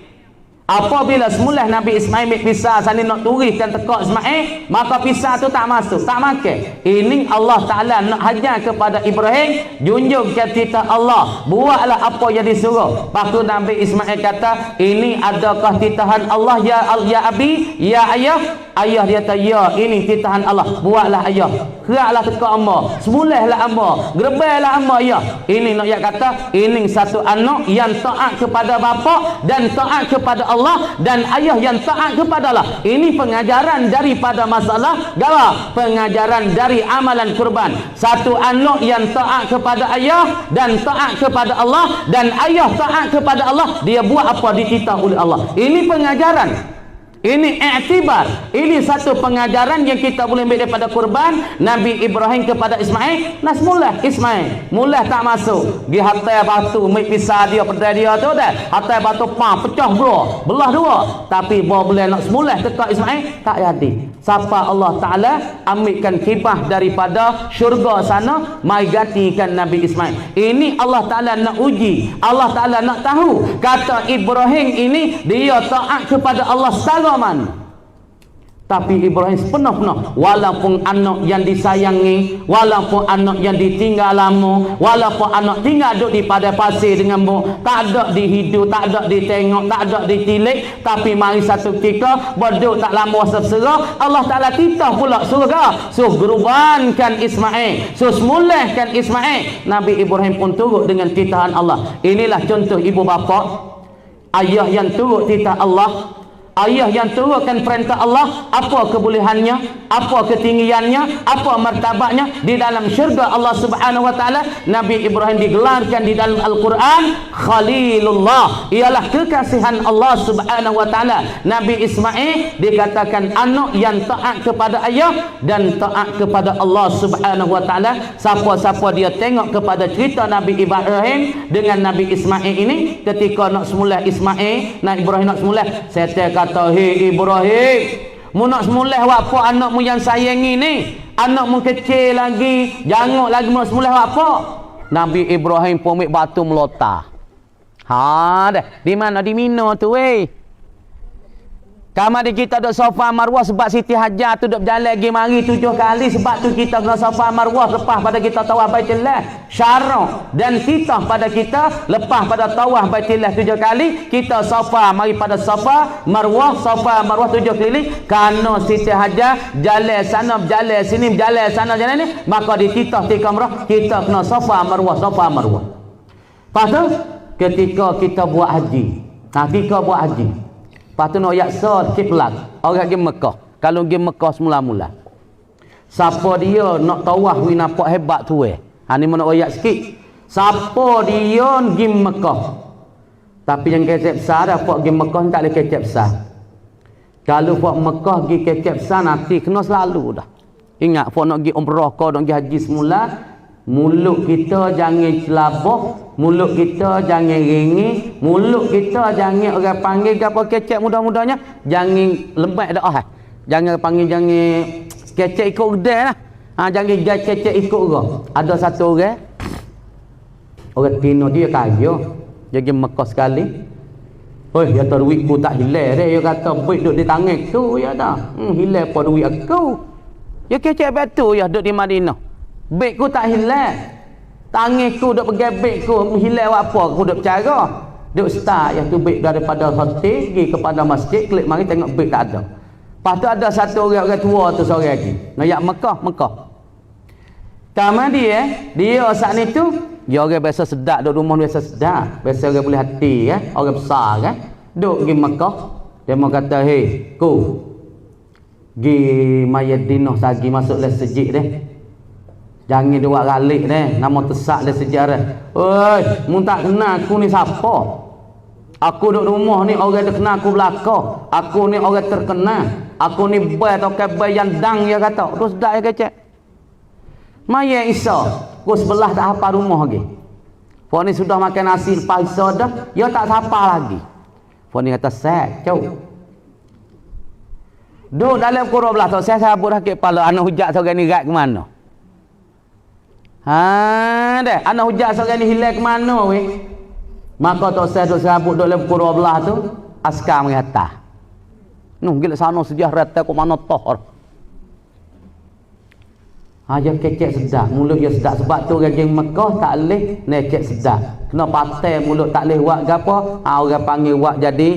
Apabila semula Nabi Ismail pisah sana nak turiskan tekak Ismail, maka pisah tu tak masuk, tak makan. Ini Allah Ta'ala nak hajar kepada Ibrahim, junjung kata Allah, buatlah apa yang disuruh. Lepas tu Nabi Ismail kata, ini adakah titahan Allah ya abi, ya ayah? Ayah dia kata, ya ini titahan Allah, buatlah ayah. Keraklah tekak amma, semulahlah amma, gerbailah amma ya. Ini nak kata, ini satu anak yang taat kepada bapa dan taat kepada Allah dan ayah yang taat kepada Allah. Ini pengajaran daripada masalah gawa, pengajaran dari amalan kurban. Satu anak yang taat kepada ayah dan taat kepada Allah dan ayah taat kepada Allah, dia buat apa dititah oleh Allah. Ini pengajaran. Ini iktibar. Ini satu pengajaran yang kita boleh ambil daripada kurban Nabi Ibrahim kepada Ismail. Nas mulai Ismail. Mulai tak masuk. Di hatai batu mai pisah dia pada dia tu dah. Hatai batu pecah dua, belah dua. Tapi boleh nak semulai dekat Ismail tak jadi. Siapa Allah Taala ambilkan kibah daripada syurga sana mai gantikan Nabi Ismail. Ini Allah Taala nak uji. Allah Taala nak tahu kata Ibrahim ini dia taat kepada Allah setara man. Tapi Ibrahim sepenuh-penuh walaupun anak yang disayangi, walaupun anak yang ditinggal lama, walaupun anak tinggal duduk di padang pasir dengan tak ada dihidu, tak ada ditengok, tak ada ditilik, tapi mari satu ketika berduk tak lama serserah Allah Ta'ala titah pula surga, suruh gerubankan Ismail, suruh semulahkan Ismail. Nabi Ibrahim pun turut dengan titahan Allah. Inilah contoh ibu bapa, ayah yang turut titah Allah, ayah yang turutkan perintah Allah. Apa kebolehannya, apa ketinggiannya, apa martabatnya di dalam syurga Allah Subhanahu Wa Taala. Nabi Ibrahim digelarkan di dalam Al-Quran Khalilullah, ialah kekasihan Allah Subhanahu Wa Taala. Nabi Ismail dikatakan anak yang taat kepada ayah dan taat kepada Allah Subhanahu Wa Taala. Siapa-siapa dia tengok kepada cerita Nabi Ibrahim dengan Nabi Ismail ini, ketika nak semula Ismail, nak Ibrahim nak semula, saya kata, hei Ibrahim, mu nak semulai apa anakmu yang sayangi ni? Anakmu kecil lagi, janguk lagi, mu nak semulai apa? Nabi Ibrahim pun ambil batu melota. Dah. Di mana? Di Mina tu weh. Kamari kita duk Safa Marwah sebab Siti Hajar tu duk berjalan pergi mari 7 kali, sebab tu kita kena Safa Marwah lepas pada kita tawaf Baitullah Syara, dan kita pada kita lepas pada tawaf Baitullah 7 kali kita Safa mari pada Safa Marwah 7 kali, kerana Siti Hajar jalan sana berjalan sini berjalan sana jalan ni, maka di kita umrah kita kena Safa Marwah. Lepas tu ketika kita buat haji, ketika buat haji, lepas tu nak yaksa kiblat orang pergi Mekah. Kalau pergi Mekah semula-mula, siapa dia nak tawaf wi nampak hebat tu ni mana ayat sikit. Siapa dia pergi Mekah tapi yang kecep besar dah, pak pergi Mekah tak boleh kecep besar. Kalau pak Mekah pergi kecep besar nanti kena selalu dah. Ingat pak nak pergi umrah kau nak pergi haji semula, mulut kita jangan celabah, mulut kita jangan ringi, mulut kita jangan orang panggil apa kecek mudah-mudahnya jangan lembek dah jangan panggil, jangan kecek ikut gedai lah. Jangan kecek ikut orang. Ada satu orang Tino, dia kaya, dia pergi Mekah sekali. Oi, dia tahu duit ku tak hilang dia kata baik duduk di tangan tu ya dah. Hilang apa duit aku. Dia kecek betul ya duduk di Madinah. Beg ku tak hilang, tanganku duk pegang beg ku, hilang apa aku duk bercara, duk start yang tu beg daripada hotel pergi kepada masjid, klik mari tengok beg tak ada. Lepas tu ada satu orang tua tu seorang lagi nak Mekah. Kamar dia saat ni tu dia orang biasa sedap, duk rumah biasa sedap, biasa orang boleh hati orang besar duk pergi Mekah. Dia mau kata, hei ku gi Mayadinah sagi masuk les sejid deh, jangan dua galik deh, nama tesak le sejarah. Oi, mun tak kenal aku ni siapa? Aku duduk rumah ni orang dah kenal aku belakang. Aku ni orang terkenal. Aku ni boy atau boy yang dang dia kata. Terus dak ya kecek. Maya Isa, ku sebelah tak apa rumah lagi. Puan ni sudah makan nasi lepas Isa dah, dia tak sapa lagi. Puan ni kata, "Sek, cau." Duk dalam kurang belah tu, saya sabut sakit kepala anak hujat seorang ni rat ke mana? Dah, anak hujat seorang ni hilang ke mana weh? Maka tok saya duk serabut duk dalam kurang belah tu, askar mengata. Nuh gila sana sejarah rata kok mana toh. Dia kecek sedap, mulut dia sedap, sebab tu orang Mekah tak boleh necek sedap. Kena patai mulut tak boleh buat gapo. Orang panggil buat jadi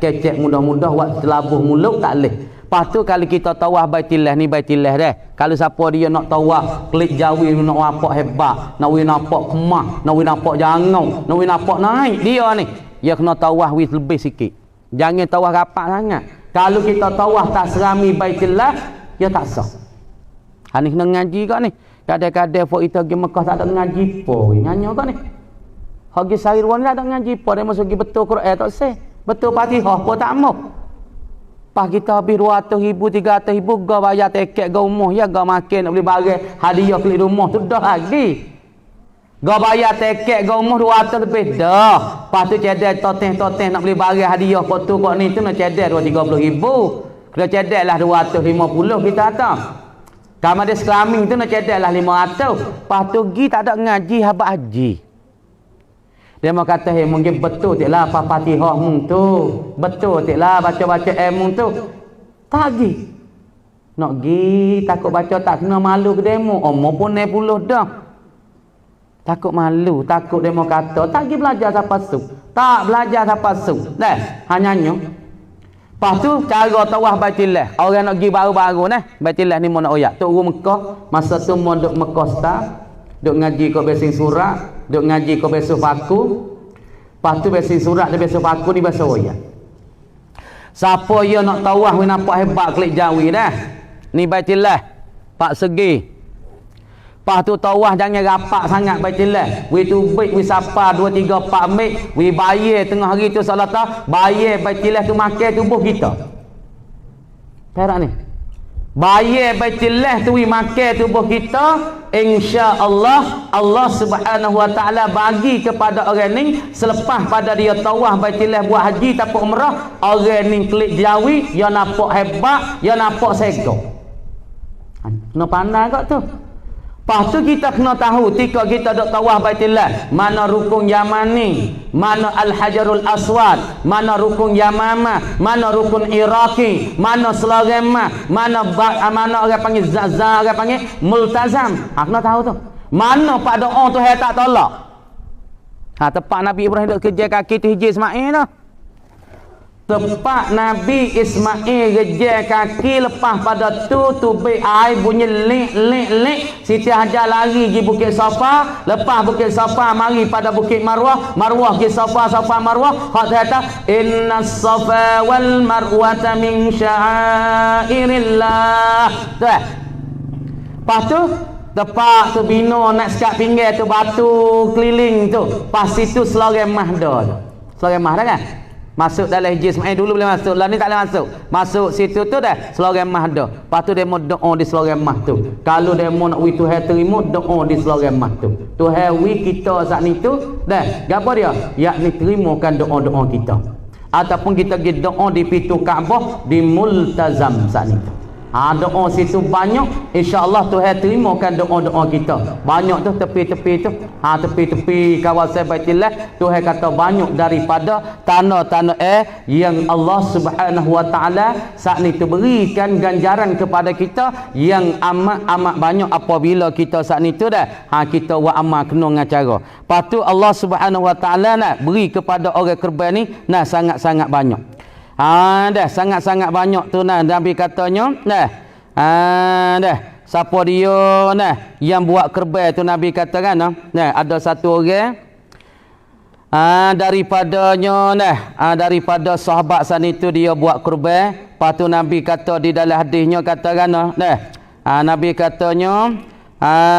kecek mudah-mudah buat telabuh mulut tak boleh. Lepas tu kalau kita tawaf Baitullah ni Baitullah dah. Kalau siapa dia nak tawaf klik jawi nak nampak hebat, nak nampak kemah, nak nampak jangau, nak nampak naik dia ni, dia kena tawaf lebih sikit. Jangan tawaf rapat sangat. Kalau kita tawaf tak serami Baitullah, dia tak sah. Ni kena ngaji kau ni. Kadang-kadang fok kita pergi Mekah tak ada ngaji po. Nyanyo kau ni. Hagi Sairwan tak ada ngaji po, dia masuk pergi betul Quran tak sah. Betul Fatihah pun tak mau. Pas kita habis 200,000, 300,000 gak bayar tiket gak rumah ya, gak makan nak beli barang hadiah klik rumah tu dah lagi. Gak bayar tiket gak rumah 200 lebih dah. Pas tu cedek toteh nak beli barang hadiah kok tu kok ni tu nak cedek 230,000. Kena cedek lah 250 kita atas. Kamar dia sekelamin tu nak cedek lah 500. Pas tu pergi tak ada ngaji habaq haji. Dia mau kata, hei mungkin betul tak lah Fatihah mung tu. Betul tak lah baca-baca mung tu. Tak pergi. Nak pergi takut baca tak kena malu ke demo. Umur pun 60 dah. Takut malu, takut dia mau kata. Tak pergi belajar siapa su. Tak belajar siapa su. Dah, hanya. Lepas tu cara tawaf Baitullah. Orang nak pergi baru-baru Baitullah ni mau nak oyak. Tok guru Mekah, masa tu mau duk Mekah start. Duk ngaji kau besing surat, duk ngaji kau besok paku. Lepas tu besing surat dia besok paku ni bahasa oyak. Siapa yang nak tawaf we nampak hebat klik jawi dah. Ni Baitullah. Pak segi. Lepas tu tawaf jangan rapat sangat Baitullah. We tu baik we sapa 2 3 4 mik, we bayar tengah hari tu solat bayar Baitullah tu makan tubuh kita. Perak ni. Bayar Baitullah tu we makan tubuh kita, insya-Allah Allah Subhanahu wa taala bagi kepada orang ni selepas pada dia tawaf Baitullah buat haji ataupun umrah, orang ni klik jawi, dia nampak hebat, dia nampak sego. Kena pandai kau tu. Lepas tu kita kena tahu ketika kita dok tawaf Baitullah, mana rukun Yamani, mana Al-Hajarul Aswad, mana rukun Yamamah, mana rukun Iraqi, mana Selagemah, mana orang panggil Zazza, orang panggil Multazam. Kena tahu tu. Mana pak doa tu tak tolak. Tepat Nabi Ibrahim dok kerja kaki tu hijau Ismail tu. Tepat Nabi Ismail gejar kaki, lepas pada tu be air bunyi lik. Siti Hajar lari pergi Bukit Safa, lepas Bukit Safa mari pada Bukit Marwah, Marwah pergi Safa, Safa Marwah. Hak kata innas safa wal marwata min sya'airillah. Tu. Lepas tu tepat tu bina nak sekat pinggir tu batu keliling tu. Pas situ Selagemah dah tu. Selagemah dah kan? Masuk dalam Hijaz Ismail dulu boleh masuk. Lah ni tak boleh masuk. Masuk situ tu dah Selagemah dah. Lepas tu dia mau doa di Selagemah tu. Kalau dia mau nak wi Tuhan terima, doa di Selagemah tu. Tuhan wi kita saat ni tu dah. Gapo dia? Yakni terimakan doa-doa kita. Ataupun kita pergi doa di pintu Kaabah di Multazam saat ni tu. Doa situ banyak, insya-Allah Tuhan terimakan doa-doa kita. Banyak tu tepi-tepi tu. Tepi-tepi kawasan Baitullah, Tuhan kata banyak daripada tanah-tanah yang Allah Subhanahu wa taala saat ni tu berikan ganjaran kepada kita yang amat banyak apabila kita saat ni tu dah kita buat amal kena dengan cara. Lepas tu Allah Subhanahu wa taala nak beri kepada orang korban ni sangat-sangat banyak. Dah sangat-sangat banyak tu Nabi katanya dah siapa dia yang buat kerbai tu Nabi katakan ada satu orang daripada sahabat sana itu dia buat kerbai. Lepas tu Nabi kata di dalam hadisnya katakan Nabi katanya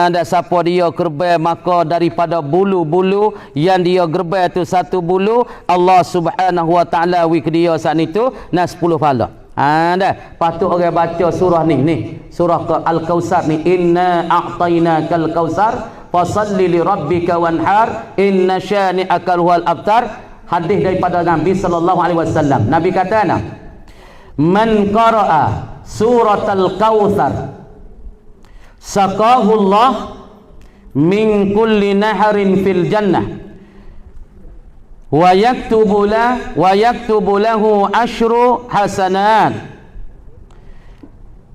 dan siapa dia gerbai maka daripada bulu-bulu yang dia gerbai tu satu bulu Allah Subhanahu wa taala wik dia saat itu 10 pahala. Dah patut orang baca surah ni surah Al-Kautsar ni, inna a'tainakal kautsar fasalli li rabbika wanhar inna syani'akal huwal abtar. Hadis daripada Nabi sallallahu alaihi wasallam. Nabi kata man qara'a suratal kautsar saqahullah min kulli naharin fil jannah wa yaktubu lahu asyru hasanat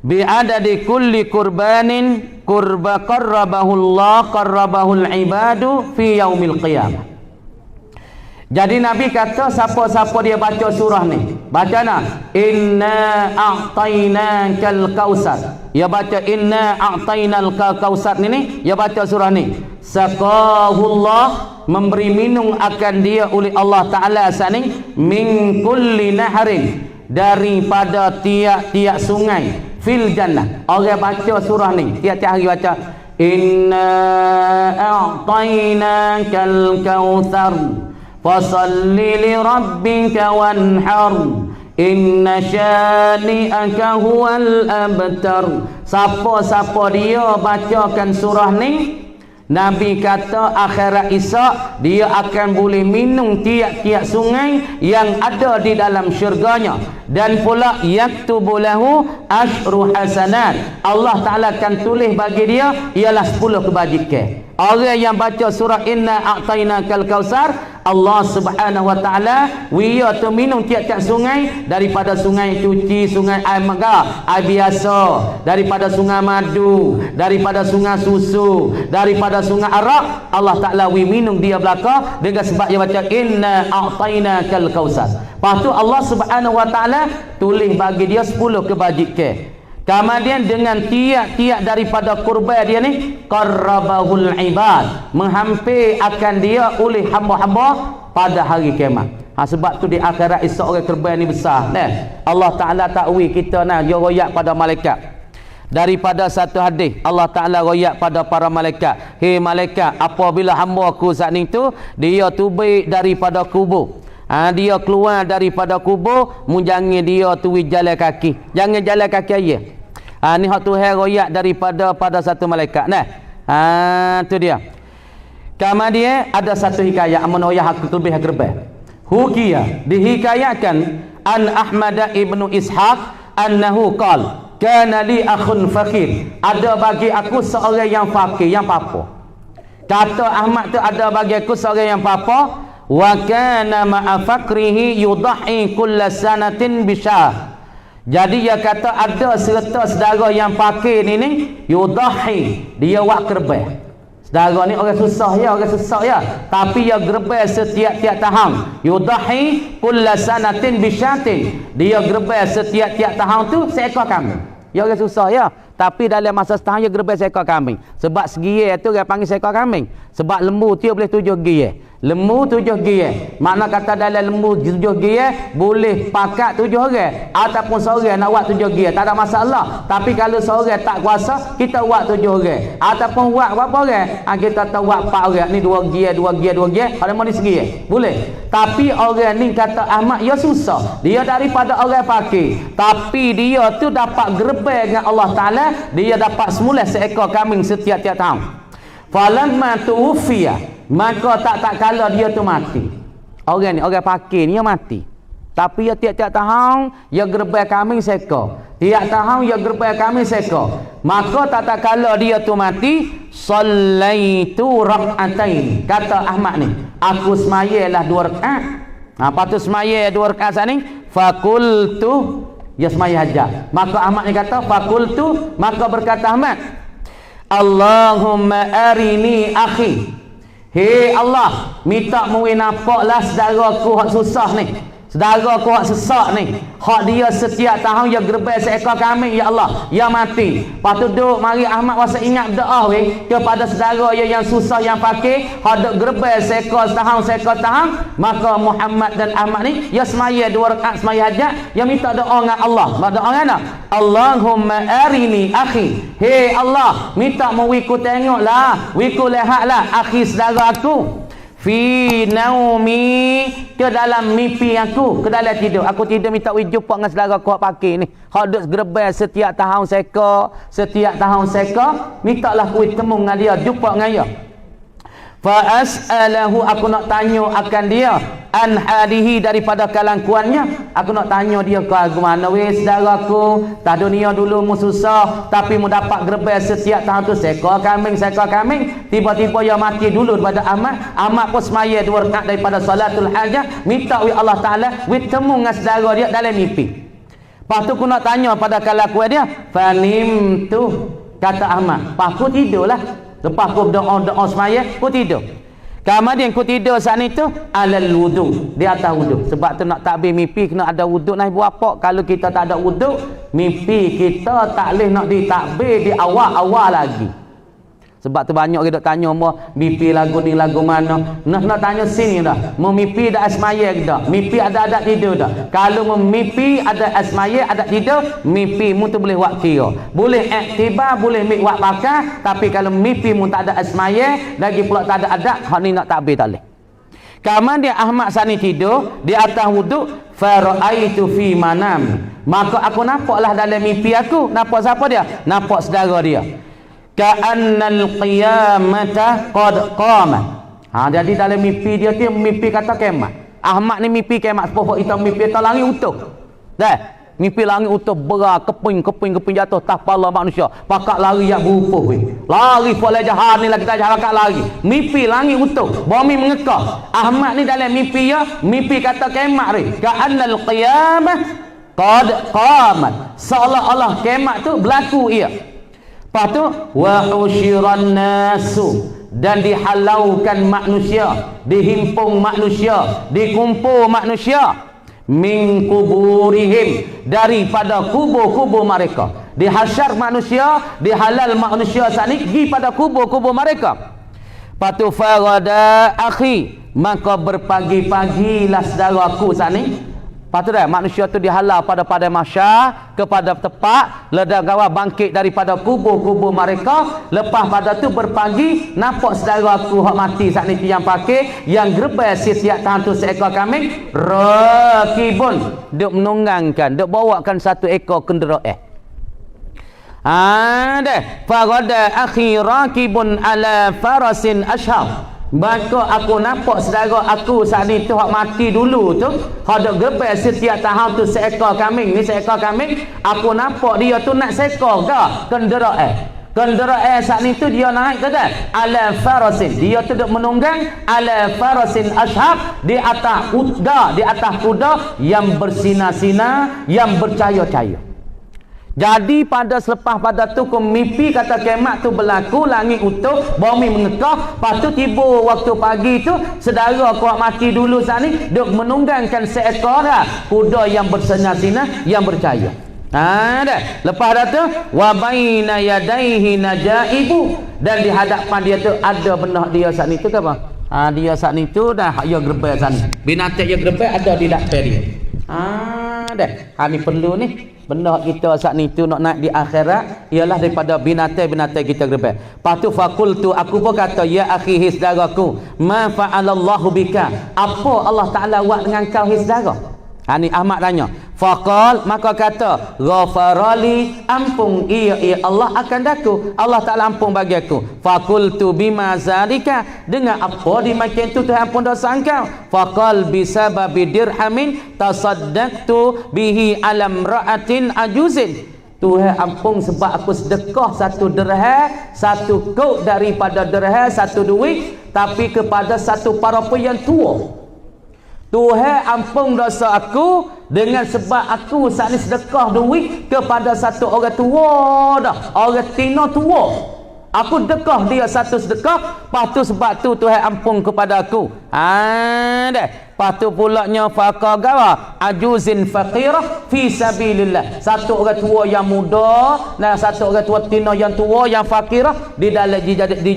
bi adadi kulli qurbanin qarrabahul ibadu fi yaumil qiyamah. Jadi Nabi kata siapa-siapa dia baca surah ni, baca inna a'tainakal kautsar, dia baca inna a'tainal kautsar ni dia baca surah ni, saqahullah memberi minum akan dia oleh Allah Taala sani min kulli naharin daripada tiap-tiap sungai fil jannah. Orang baca surah ni tiap-tiap hari baca inna a'tainakal kautsar fasalli li rabbika wanhar inna syani'aka huwal abtar. Siapa-siapa dia bacakan surah ni, Nabi kata akhirat Isyak dia akan boleh minum tiap-tiap sungai yang ada di dalam syurganya, dan pula yaktubu lahu asyru hasanat, Allah Ta'ala akan tulis bagi dia ialah 10 kebajikan. Orang yang baca surah inna a'tainakal kautsar, Allah Subhanahu wa taala dia tu minum tiap-tiap sungai, daripada sungai cuci, sungai air megah, air biasa, daripada sungai madu, daripada sungai susu, daripada sungai arak, Allah Taala minum dia belaka dengan sebab dia baca inna a'tainakal kautsar. Lepas tu Allah Subhanahu wa taala tulis bagi dia 10 kebajikan. Kemudian dengan tiap-tiap daripada kurban dia ni qarrabahul ibad, menghampir akan dia oleh hamba-hamba pada hari kiamat. Sebab tu di akhirat Isyak orang kurban ni besar Allah Taala takwi kita dia royak pada malaikat. Daripada satu hadis Allah Taala royak pada para malaikat, hei malaikat, apabila hamba aku saat ni tu dia tubik daripada kubur, dia keluar daripada kubur, jangan dia tu jalan kaki, jangan jalan kaki aja. Ni hak Tuhan royak daripada pada satu malaikat tu dia. Kemudian ada satu hikayat amanah aku lebih gerbe. Hukiya dihikayatkan an Ahmad ibnu Ishaq annahu qala kana li akhun fakir, ada bagi aku seorang yang fakir, yang papa. Kata Ahmad tu, ada bagi aku seorang yang papa. Wa kana ma'a fakrihi yudahi kulla sanatin bisyah. Jadi dia kata ada serta saudara yang fakir ni yudahi, dia buat kerbau. Saudara ni orang susah ya, orang susah ya, tapi dia gerbel setiap-tiap tahun. Yudahi kulla sanatin bisyatin, dia gerbel setiap-tiap tahun tu seekor kambing. Ya orang susah ya, tapi dalam masa setahun dia gerbel seekor kambing. Sebab segiye tu dia panggil seekor kambing. Sebab lembu tu boleh 7 giye. Lembu 7 giye. Makna kata dalam lembu 7 giye boleh pakat 7 orang ataupun seorang nak buat 7 giye, tak ada masalah. Tapi kalau seorang tak kuasa, kita buat 7 orang ataupun buat berapa orang? Kita tahu buat 4 orang. Ni 2 giye, 2 giye, 2 giye, ada mau di segiye. Boleh. Tapi orang ni kata Ahmad, ya susah. Dia daripada orang fakir, tapi dia tu dapat gerbel dengan Allah Taala, dia dapat semula seekor kambing setiap-tiap tahun. Falamma tuwfiya, maka tak kala dia tu mati. Orang ni, orang fakir ni dia mati. Tapi dia tiap-tiap tahun dia gerbel kambing seekor. Tiap tahun dia gerbel kambing seekor. Maka tak kala dia tu mati, sallaitu rak'atain. Kata Ahmad ni, aku semayalah 2 rakaat. Apa tu semaya 2 rakaat sani? Fakultu, dia semaya hajat. Maka Ahmad ni kata fakultu, maka berkata Ahmad, Allahumma arini akhi. Hei Allah, minta muwi nampaklah saudaraku hak susah ni. Saudaraku hak sesak ni. Hak dia setiap tahun dia gerbel seekor kambing, ya Allah, dia mati. Lepas tu duk mari Ahmad wasa ingat doa weh kepada saudara yang susah, yang fakir, hak duk gerbel seekor tahun. Maka Muhammad dan Ahmad ni dia semaya 2 rakaat semaya hajat, dia minta doa dengan Allah. Doa mana? Allahumma arini akhi. Hei Allah, minta mu wiku tengoklah, wiku lihatlah akhi saudara aku. Fi naumi, ke dalam mimpi aku, ke dalam tidur. Aku tidur minta jumpa dengan saudara aku hak pakir ni. Hak duk gerbel setiap tahun seekor, mintalah aku temu dengan dia, jumpa dengan dia. Fa as'alahu, aku nak tanya akan dia, an halihi, daripada kelakuannya. Aku nak tanya dia ke mana weh saudaraku, tak dunia dulu mu susah, tapi mu dapat gerbel setiap tahun tu seekor kambing. Tiba-tiba dia mati dulu daripada Ahmad pun semaya 2 rakaat daripada salatul hajah, minta wi Allah Taala wi temu dengan saudara dia dalam mimpi. Lepas tu aku nak tanya pada kelakuan dia, fanim tu, kata Ahmad, pas aku tidurlah. Lepas aku doa semaya, aku tidur. Kemudian aku tidur saat itu alal wudu, di atas wudu. Sebab tu nak takbir mimpi kena ada wudu. Nak buat apa? Kalau kita tak ada wudu, mimpi kita tak boleh nak ditakbir di awal-awal lagi. Sebab tu banyak kita tanya mau mimpi lagu ni lagu mana. Nak tanya sini dah. Mau mimpi ada asmaya ke tak? Mimpi ada adat tidur dah. Kalau mau mimpi ada asmaya, adat tidur, mimpi mu tu boleh buat kira. Boleh iktibar, boleh buat pakar, tapi kalau mimpi mu tak ada asmaya, lagi pula tak ada adat, hak ni nak takbir tak boleh. Kemudian Ahmad sani tidur di atas wuduk, faraitu fi manam. Maka aku nampaklah dalam mimpi aku. Nampak siapa dia? Nampak saudara dia. Ka'annal qiyamata qad qamat. Jadi dalam mimpi dia tu mimpi kata kiamat. Ahmad ni mimpi kiamat. Sepuluh kita mimpi tak langit utuh. Dah, mimpi langit utuh berat, keping jatuh tak kepala manusia. Pakak lari yang berupuh weh. Lari pula jahat ni lah kita jahat pakak lari. Mimpi langit utuh, bumi mengekak. Ahmad ni dalam mimpi ya, mimpi kata kiamat ni. Ka'annal qiyamah qad qamat. Seolah-olah kiamat tu berlaku ia. Lepas tu wa husyiran nasu, dan dihalaukan manusia, dihimpung manusia, dikumpul manusia, min kuburihim, daripada kubur-kubur mereka. Dihasyar manusia, dihalal manusia sani pergi pada kubur-kubur mereka. Lepas tu farada akhi, maka berpagi-pagilah saudaraku sani. Lepas tu dah manusia tu dihalau pada mahsyar, kepada tempat ledak gawa bangkit daripada kubur-kubur mereka. Lepas pada tu berpagi, nampak saudara aku hak mati saat ni yang pakai, yang gerbel setiap tahun tu seekor kambing, rakibun, duk menunggangkan, duk bawakan satu ekor kenderaan. Dah farada akhi rakibun ala farasin ashab. Maka aku nampak saudara aku saat ni tu hak mati dulu tu, hak dak gebel setiap tahun tu seekor kambing ni, seekor kambing, aku nampak dia tu nak sekor ke kenderaan saat ni tu dia naik ke tak? Ala farasin, dia tu duk menunggang ala farasin ashab, di atas kuda yang bersinar-sinar, yang bercahaya-cahaya. Jadi pada selepas pada tu mimpi kata kiamat tu berlaku, langit utuh, bumi mengekah, lepas tu tiba waktu pagi tu saudara aku mati dulu saat ni duk menunggangkan seekor kuda yang bersinar-sinar, yang bercahaya. Dah. Lepas dah tu wa baina yadaihi najaibu, dan di hadapan dia tu ada benak dia saat ni tu ke apa? Dia saat ni tu dah ya gerbel saat ni. Binatang yang gerbel ada di depan dia. Dah. Ni perlu ni. Benda kita saat ni tu nak naik di akhirat ialah daripada binatang-binatang kita gerbel. Lepas tu fakultu, aku pun kata, ya akhi hisdaraku, ma fa'alallahu bika, apa Allah Ta'ala buat dengan kau hisdara? Ni Ahmad tanya. Faqal, maka kata, ghafarali, ampun ia Allah akan daku, Allah Ta'ala ampun bagi aku. Fakultu bima zalika, dengan apa di macam tu Tuhan ampun dosa engkau? Faqal bisababi dirhamin tasaddaqtu bihi alam ra'atin ajuzin. Tuhan ampun sebab aku sedekah satu dirham, satu kok daripada dirham, satu duit, tapi kepada satu parapa yang tua. Tuhan ampun dosa aku dengan sebab aku saat ni sedekah duit kepada satu orang tua dah, orang tina tua. Aku dekah dia satu sedekah, lepas tu sebab tu Tuhan ampun kepada aku. Dah. Lepas tu pulaknya faqagawa ajuzin faqirah fi sabilillah. Satu orang tua yang muda dan satu orang tua tina yang tua yang fakirah di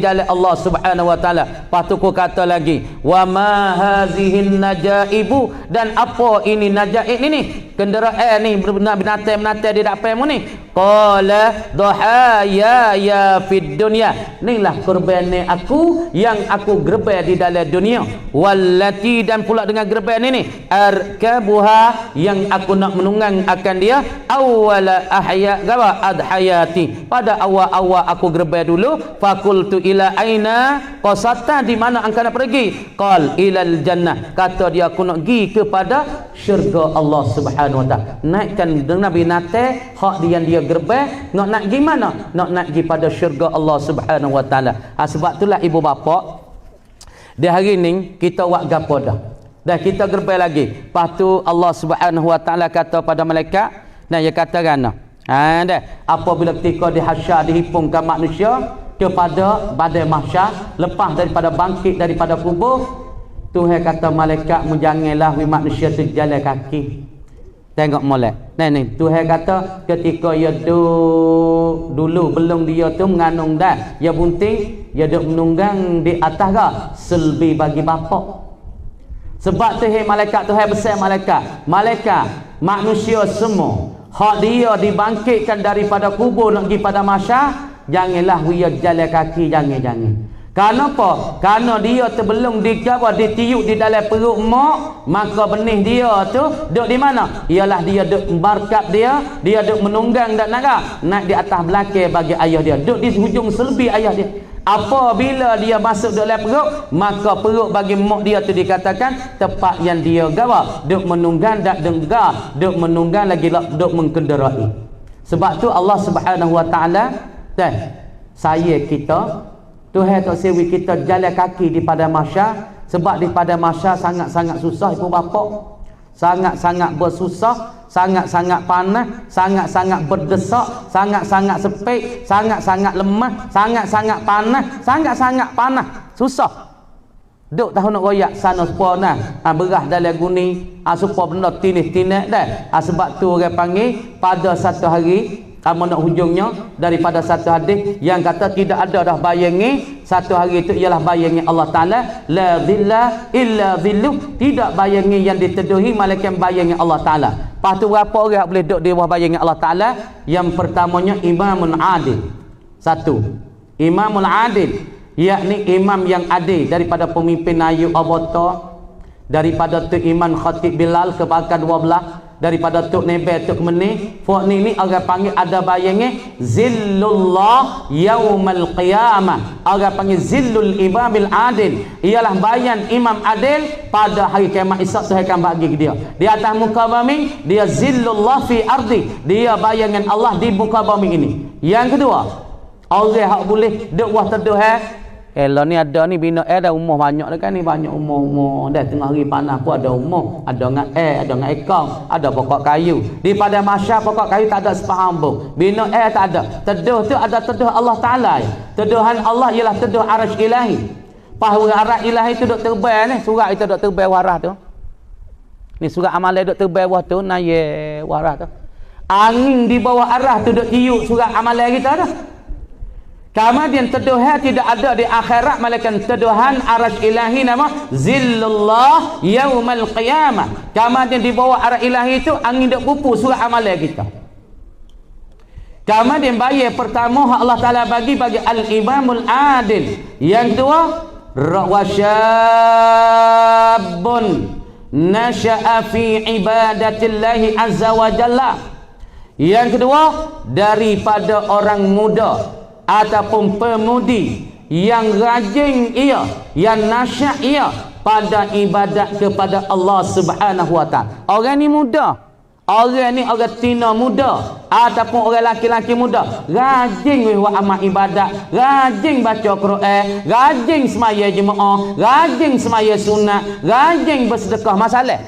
jalan Allah Subhanahu wa taala. Lepas tu aku kata lagi, wa ma hazihin najaibu, dan apa ini najaib ni kenderaan ni binatang di depanmu ni? Qala dhahaya ya fid dunya, inilah korban aku yang aku gerbel di dalam dunia. Wallati, dan pula dengan gerbel ini arkabuha, yang aku nak menunggang akan dia, awwala ahya gawa adhayati, pada awal-awal aku gerbel dulu. Fakultu ila aina qasata, di mana engkau nak pergi? Qal ilal jannah, kata dia aku nak pergi kepada syurga Allah Subhanahu wa taala. Naikkan dengan binatang hak dia gerbel, nak pergi mana? Nak pergi pada syurga Allah Subhanahu wa taala. Sebab itulah ibu bapa, di hari ni kita buat gapo dah? Dah kita gerbel lagi. Lepas tu Allah Subhanahu wa taala kata pada malaikat, nah dia kata kan, dah apabila ketika di hasyar dihipungkan manusia kepada badai mahsyar, lepas daripada bangkit daripada kubur, Tuhan kata malaikat janganlah manusia tu jalan kaki. Tengok molek. Ni Tuhan kata ketika dia dulu belum dia tu mengandung dah, dia bunting, dia duk menunggang di atas ke selbi bagi bapak. Sebab tu malaikat Tuhan besar malaikat manusia semua hak dia dibangkitkan daripada kubur nak pergi pada mahsyar, janganlah dia jalan kaki, jangan. Kenapa? Karena dia tu belum ditiup di dalam perut mak, maka benih dia tu duduk di mana? Ialah dia duduk barkap dia duduk menunggang dan naik di atas belakang bagi ayah dia, duduk di hujung selbi ayah dia. Apabila dia masuk dalam perut, maka perut bagi mak dia tu dikatakan tempat yang dia gawa, duduk menunggang tak dengar, duduk menunggang lagi duduk mengkenderai. Sebab tu Allah Subhanahu wa taala saya kita Tuhan tak sewi kita jalan kaki di padang mahsyar, sebab di padang mahsyar sangat-sangat susah ibu bapa, sangat-sangat bersusah, sangat-sangat panas, sangat-sangat berdesak, sangat-sangat sepik, sangat-sangat lemah, sangat-sangat panas, susah. Duk tahu nak royak sana supaya berah dalam guni supaya benda tinis-tinis dah. Sebab tu orang panggil pada satu hari nak hujungnya daripada satu hadis yang kata tidak ada dah bayangi satu hari itu ialah bayangi Allah Ta'ala, la dhilla illa dhilluh, tidak bayangi yang diteduhi malaikat bayangi Allah Ta'ala. Lepas tu berapa orang boleh duduk di bawah bayangi Allah Ta'ala? Yang pertamanya imamun adil. Satu, imamul adil, yakni imam yang adil daripada pemimpin Ayub Abata, daripada tu Iman Khatib Bilal kebakar 12, daripada tok nebel tok meni fok ni orang panggil ada bayangnya zillullah yaumal qiyamah, orang panggil zillul imamil adil, ialah bayan imam adil pada hari kiamat esok. Saya akan bagi dia di atas muka bumi, dia zillullah fi ardi, dia bayangan Allah di muka bumi ini. Yang kedua, orang hak boleh duk wah teduh Elok ni ada ni bina dah umur banyak dah kan ni, banyak umur dah tengah hari panas pun ada umur, ada dengan ada dengan ekong, ada pokok kayu. Di pada masyarakat pokok kayu tak ada sepahambung. Bina tak ada. Teduh tu ada teduh Allah Taala. Teduhan Allah ialah teduh arasy ilahi. Pahu arasy ilahi tu duk terbang ni, surat itu duk terbang warah tu. Ni surat amalan duk terbang wah tu naye warah tu. Angin di bawah arah tu duk tiup surat amalan kita dah. Kemudian teduhan tidak ada di akhirat, melainkan teduhan arasy ilahi nama zillullah yaumal qiyamah. Kemudian di bawah arasy ilahi itu angin duk pupu surat amalan kita. Kemudian bayar pertama Allah Taala bagi al-imamul adil. Yang kedua wasyabun nasha'a fi ibadatillahi azza wa jalla. Yang kedua daripada orang muda ataupun pemudi yang rajin ia, yang nasyak ia pada ibadat kepada Allah Subhanahu wa taala. Orang ni muda, orang ni orang tina muda ataupun orang laki-laki muda, rajin buat amal ibadat, rajin baca Quran, rajin semaya jemaah, rajin semaya sunat, rajin bersedekah. Masalah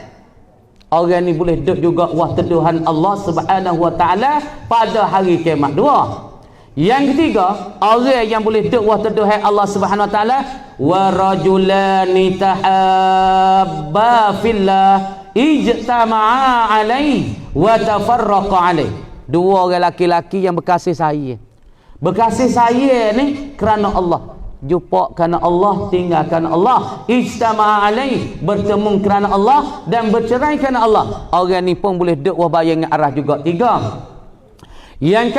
orang ni boleh duduk juga wah teduhan Allah Subhanahu wa taala pada hari kiamat. Dua. Yang ketiga, orang yang boleh duduk wah teduhan Allah Subhanahu wa taala, wa rajulani tahabba fillah ijtama'a alaihi wa tafarraqa alaihi. Dua orang laki-laki yang berkasih sayang. Berkasih sayang ni kerana Allah. Jumpa kerana Allah, tinggal kerana Allah, ijtama'a alaihi, bertemu kerana Allah dan bercerai kerana Allah. Orang ni pun boleh duduk wah bayangan arah juga. Tiga. Yang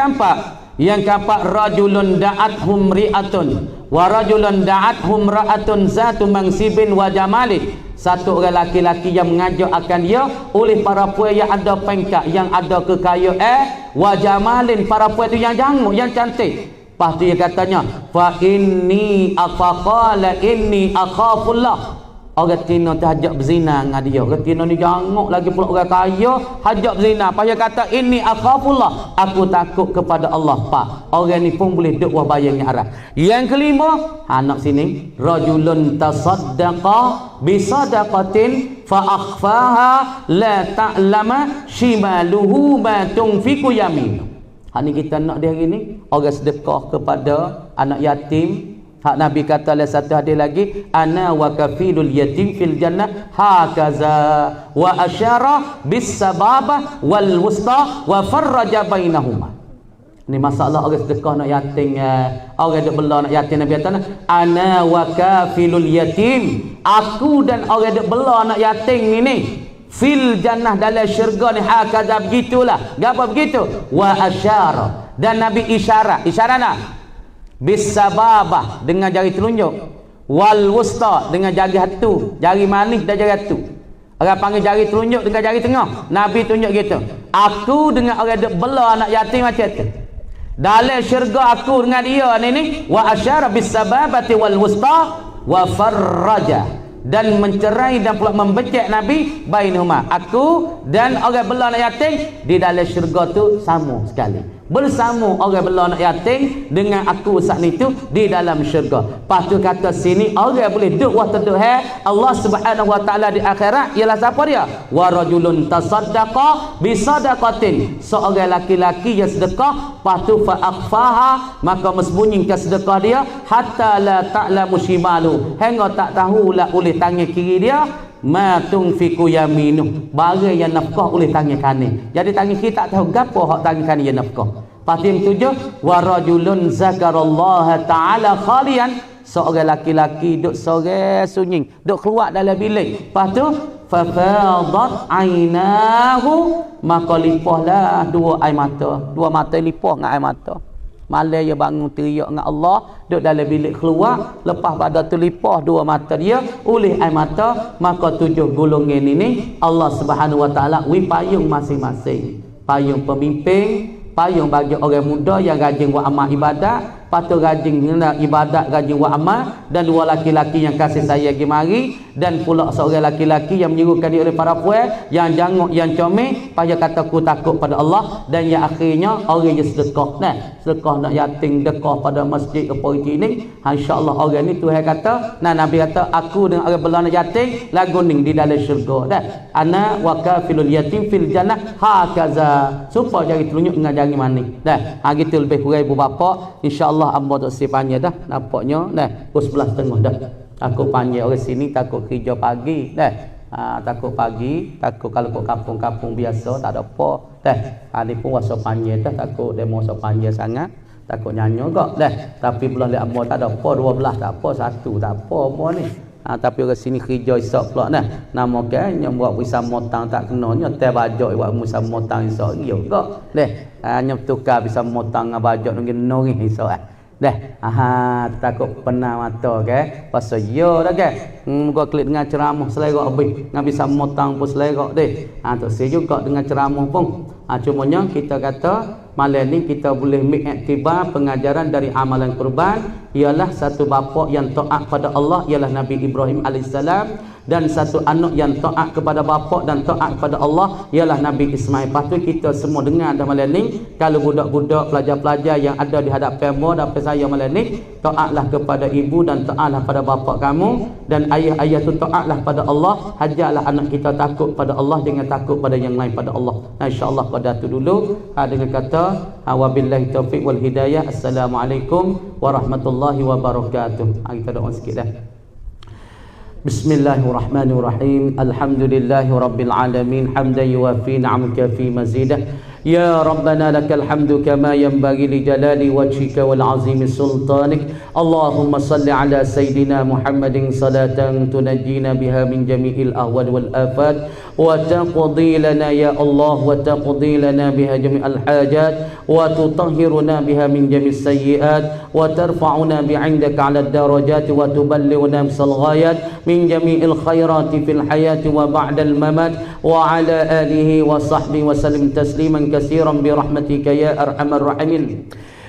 keempat rajulun da'athum ri'atun wa rajulun da'athum ra'atun zatu mansibin wa jamali. Satu orang laki-laki yang mengajak akan dia oleh para puan yang ada pangkat, yang ada kekayaan, wa jamalin, para puan tu yang janguk, yang cantik. Lepas tu dia katanya fa inni afaqala inni akhafullah. Orang Tino tu hajak berzina dengan dia. Orang Tino ni janguk lagi pula orang kaya hajak berzina. Pas dia kata inni akhafullah, aku takut kepada Allah. Pak, orang ni pun boleh duk wah bayangnya arah. Yang kelima, anak sini, rajulun tasaddaqa bi sadaqatin fa akhfaha la ta'lama shimaluhu ma tunfiqu yamin. Hak ni kita nak dia hari ni, orang sedekah kepada anak yatim. Hak Nabi kata oleh satu hadis lagi, ana wa kafilul yatim fil jannah hakaza wa asyara bis sababah wal wusta wa farraja bainahuma. Ni masalah orang sedekah nak yatim, orang duk bela nak yatim. Nabi kata ana wa kafilul yatim, aku dan orang duk bela nak yatim ni fil jannah dalam syurga ni hakaza, begitulah. Gapo begitu? Wa asyara, dan Nabi isyarat. Isyarat nak bisababah dengan jari telunjuk, wal wusta dengan jari hatu, jari manis dan jari hatu. Orang panggil jari telunjuk dengan jari tengah. Nabi tunjuk gitu. Aku dengan orang duk bela anak yatim macam tu. Dalam syurga aku dengan dia ni wa asyara bisababati wal wusta wa farraja, dan mencerai dan pula membecek Nabi bainahuma, aku dan orang bela anak yatim di dalam syurga tu sama sekali. Bersama orang bela anak yatim dengan aku saat itu di dalam syurga. Lepas tu kata sini orang boleh duduk wah teduhan Allah Subhanahu wa taala di akhirat ialah siapa dia? Wa rajulun tasaddaqa bi sadaqatin, seorang laki-laki yang sedekah, lepas tu fa akhfaha, maka mesembunyikan sedekah dia hatta la ta'lamu shimalu, hingga tak tahulah oleh tangan kiri dia ma tunfiqu yaminu, barang yang nafkah oleh tangan kanan. Jadi tangan kiri tak tahu gapo hak tangan kanan yang nafkah. Lepas yang tujuh, wa rajulun zakarallaha ta'ala khalian, seorang laki-laki duk sore sunyi, duk keluar dalam bilik. Lepas tu fa fadat ainahu, maka lipahlah dua air mata, dua mata lipah dengan air mata. Malam dia bangun teriak dengan Allah, duduk dalam bilik keluar, lepas pada terlipah dua mata dia, oleh air mata, maka 7 golongan ini Allah Subhanahu Wa Taala wi payung masing-masing. Payung pemimpin, payung bagi orang muda yang rajin buat amal ibadat, patut rajin ibadat, rajin buat amal, dan 2 laki-laki yang kasih sayang gemari, dan pula seorang laki-laki yang menyuruhkan diri oleh para puan yang janguk, yang comel, payah kata ku takut pada Allah, dan yang akhirnya orang yang sedekah. Nah, sedekah nak yatim, dekah pada masjid authority ni, insya-Allah orang ni Tuhan kata, nah Nabi kata, aku dengan orang belah yatim lagu ni di dalam syurga. Dah, ana wa kafilul yatim fil jannah hakaza, supaya jari telunjuk dengan jari manis. Dah, gitu lebih kurang ibu bapa, insya-Allah amba tak si panjang dah, nampaknya dah pukul 11.30 dah. Takut panjang orang sini, takut kerja pagi dah. Takut pagi, takut kalau kau kampung-kampung biasa tak ada apa dah. Ni pun wasa panjang dah, takut demo wasa panjang sangat, takut nyanyi juga dah. Tapi belah lihat amba tak ada apa, 12 tak apa, 1 tak apa amba ni. Tapi orang sini kerja esok pula dah. Nama kan yang buat wisam motang tak kenanya teh bajak buat wisam motang esok juga dah. Hanya tukar bisa motang dengan bajak nunggu nori esok dah. Takut pernah mata ke pasal yo dah ke. Gua klik dengan ceramah selera habis dengan bisa motang pun selera deh. Tak saya juga dengan ceramah pun. Cumanya kita kata malam ni kita boleh mengiktibar pengajaran dari amalan kurban, ialah satu bapa yang taat pada Allah ialah Nabi Ibrahim alaihissalam, dan satu anak yang taat kepada bapa dan taat kepada Allah ialah Nabi Ismail. Patut kita semua dengar dah malam ni, kalau budak-budak pelajar-pelajar yang ada di hadapan hadapan saya malam ni, taatlah kepada ibu dan taatlah pada bapa kamu, dan ayah-ayah tu taatlah pada Allah. Hajarlah anak kita takut pada Allah, jangan takut pada yang lain pada Allah. Insya-Allah pada tu dulu dengan kata wabillahi taufiq wal hidayah. Assalamualaikum warahmatullahi wabarakatuh. Kita doa sikit dah. Bismillahirrahmanirrahim. Alhamdulillahi rabbil alamin, hamdan yuwafi ni'amaka fi mazidah. Ya Rabbana lakal hamdu kama yanbaghi li jalali wajhika wal azimi sultanik. Allahumma salli ala sayyidina Muhammadin salatan tunajjina biha min jami'il ahwal wal afat, wa taqdi lana ya Allah, wa taqdi lana biha jami'al hajat, wa tutahhiruna biha min jami'is sayyi'at, wa tarfa'una bi'indaka 'ala ad-darajat, wa tuballighuna bisal ghayat min jami'il khairati fil hayati wa ba'dal mamat, wa 'ala alihi wa sahbihi wa sallim tasliman كثيرا برحمتك يا أرحم الراحمين.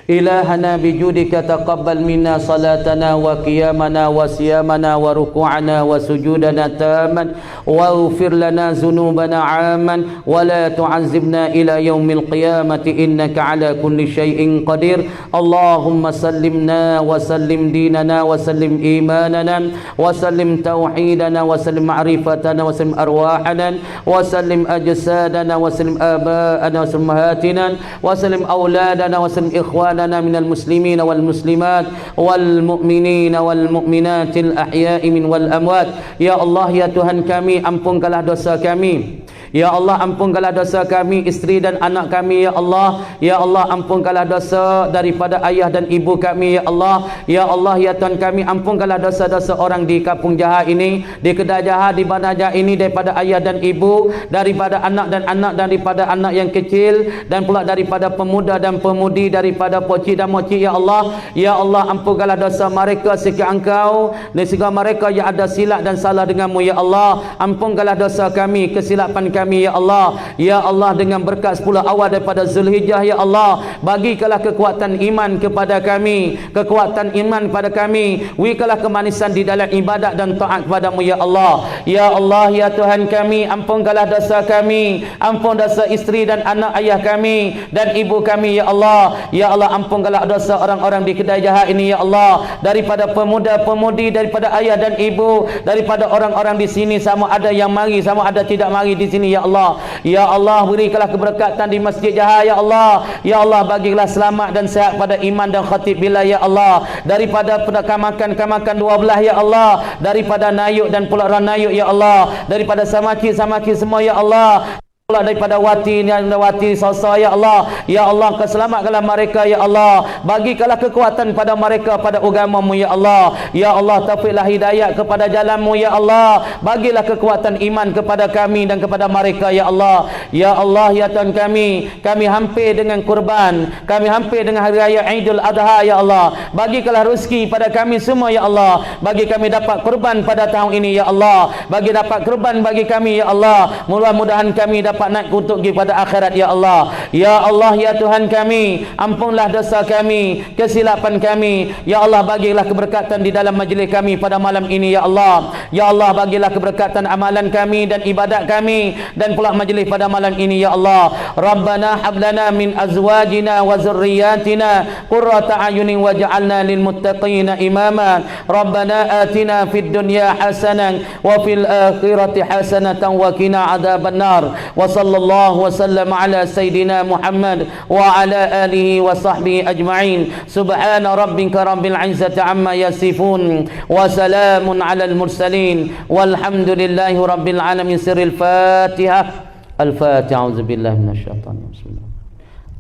إلهنا بجودك تقبل منا صلاتنا وقيامنا وصيامنا وركوعنا وسجودنا تاما، واغفر لنا ذنوبنا عاما، ولا تعذبنا إلى يوم القيامة إنك على كل شيء قدير. اللهم سلمنا وسلم ديننا وسلم إيماننا وسلم توحيدنا وسلم معرفتنا وسلم أرواحنا وسلم أجسادنا وسلم آباءنا وسلم أمهاتنا وسلم أولادنا وسلم إخواننا من المسلمين والمسلمات والمؤمنين والمؤمنات الأحياء من والأموات. Ya Allah, ya Tuhan kami, ampunkanlah dosa kami. Ya Allah, ampunkanlah dosa kami, isteri dan anak kami ya Allah. Ya Allah, ampunkanlah dosa daripada ayah dan ibu kami ya Allah. Ya Allah, ya Tuhan kami, ampunkanlah dosa-dosa orang di kampung Jahat ini, di Kedah Jahat, di Bandar Jahat ini, daripada ayah dan ibu, daripada anak dan anak, daripada anak yang kecil, dan pula daripada pemuda dan pemudi, daripada pocik dan mocik ya Allah. Ya Allah, ampunkanlah dosa mereka sekiranya Engkau dan segala mereka yang ada silap dan salah denganmu ya Allah. Ampunkanlah dosa kami, kesilapan kami ya Allah. Ya Allah, dengan berkat 10 awal daripada Zulhijjah ya Allah, bagikanlah kekuatan iman kepada kami, kekuatan iman kepada kami, berikanlah kemanisan di dalam ibadat dan taat kepadamu ya Allah. Ya Allah, ya Tuhan kami, ampunkanlah dosa kami, ampun dosa isteri dan anak ayah kami dan ibu kami ya Allah. Ya Allah, ampunkanlah dosa orang-orang di Kedah Jahat ini ya Allah, daripada pemuda-pemudi, daripada ayah dan ibu, daripada orang-orang di sini, sama ada yang mari, sama ada tidak mari di sini ya Allah. Ya Allah, berikanlah keberkatan di Masjid Jahat ya Allah. Ya Allah, bagilah selamat dan sehat pada imam dan khatib bila ya Allah, daripada kamakan-kamakan 12 ya Allah, daripada nayuk dan pula ranayuk ya Allah, daripada samaki-samaki semua ya Allah. Allah daripada wati dan wati sasa ya Allah. Ya Allah, keselamatkanlah mereka ya Allah. Bagikanlah kekuatan pada mereka pada agamamu ya Allah. Ya Allah, taufiklah hidayat kepada jalanmu ya Allah. Bagilah kekuatan iman kepada kami dan kepada mereka ya Allah. Ya Allah, ya Tuhan kami hampir dengan kurban, kami hampir dengan hari raya Idul Adha ya Allah. Bagikanlah rezeki pada kami semua ya Allah. Bagi kami dapat kurban pada tahun ini ya Allah. Bagi dapat kurban bagi kami ya Allah. Mudah-mudahan kami dapat naik untuk pergi pada akhirat ya Allah. Ya Allah, ya Tuhan kami, ampunlah dosa kami, kesilapan kami. Ya Allah, bagilah keberkatan di dalam majlis kami pada malam ini ya Allah. Ya Allah, bagilah keberkatan amalan kami dan ibadat kami dan pula majlis pada malam ini ya Allah. Rabbana hablana min azwajina wa zurriyyatina qurrata a'yunin waj'alna lil muttaqina imama. Rabbana atina fid dunya hasanah wa fil akhirati hasanatan wa qina adzaban nar. Wa sallallahu wa sallam ala sayyidina Muhammad wa ala alihi wa sahbihi ajma'in. Subhana rabbika rabbil izzati amma yasifun wa salamun ala al mursalin walhamdulillahi rabbil alamin. Sirril Fatihah. Al-Fatihah. A'udzu billahi minasyaitonir rajim.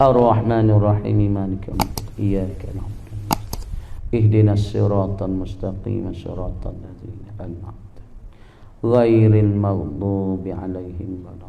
Ar-Rahmanir Rahim. Maliki yaumiddin. Iyyaka na'budu ihdinas siratal mustaqim siratal ladzina an'amta ghairil maghdubi 'alaihim waladdallin.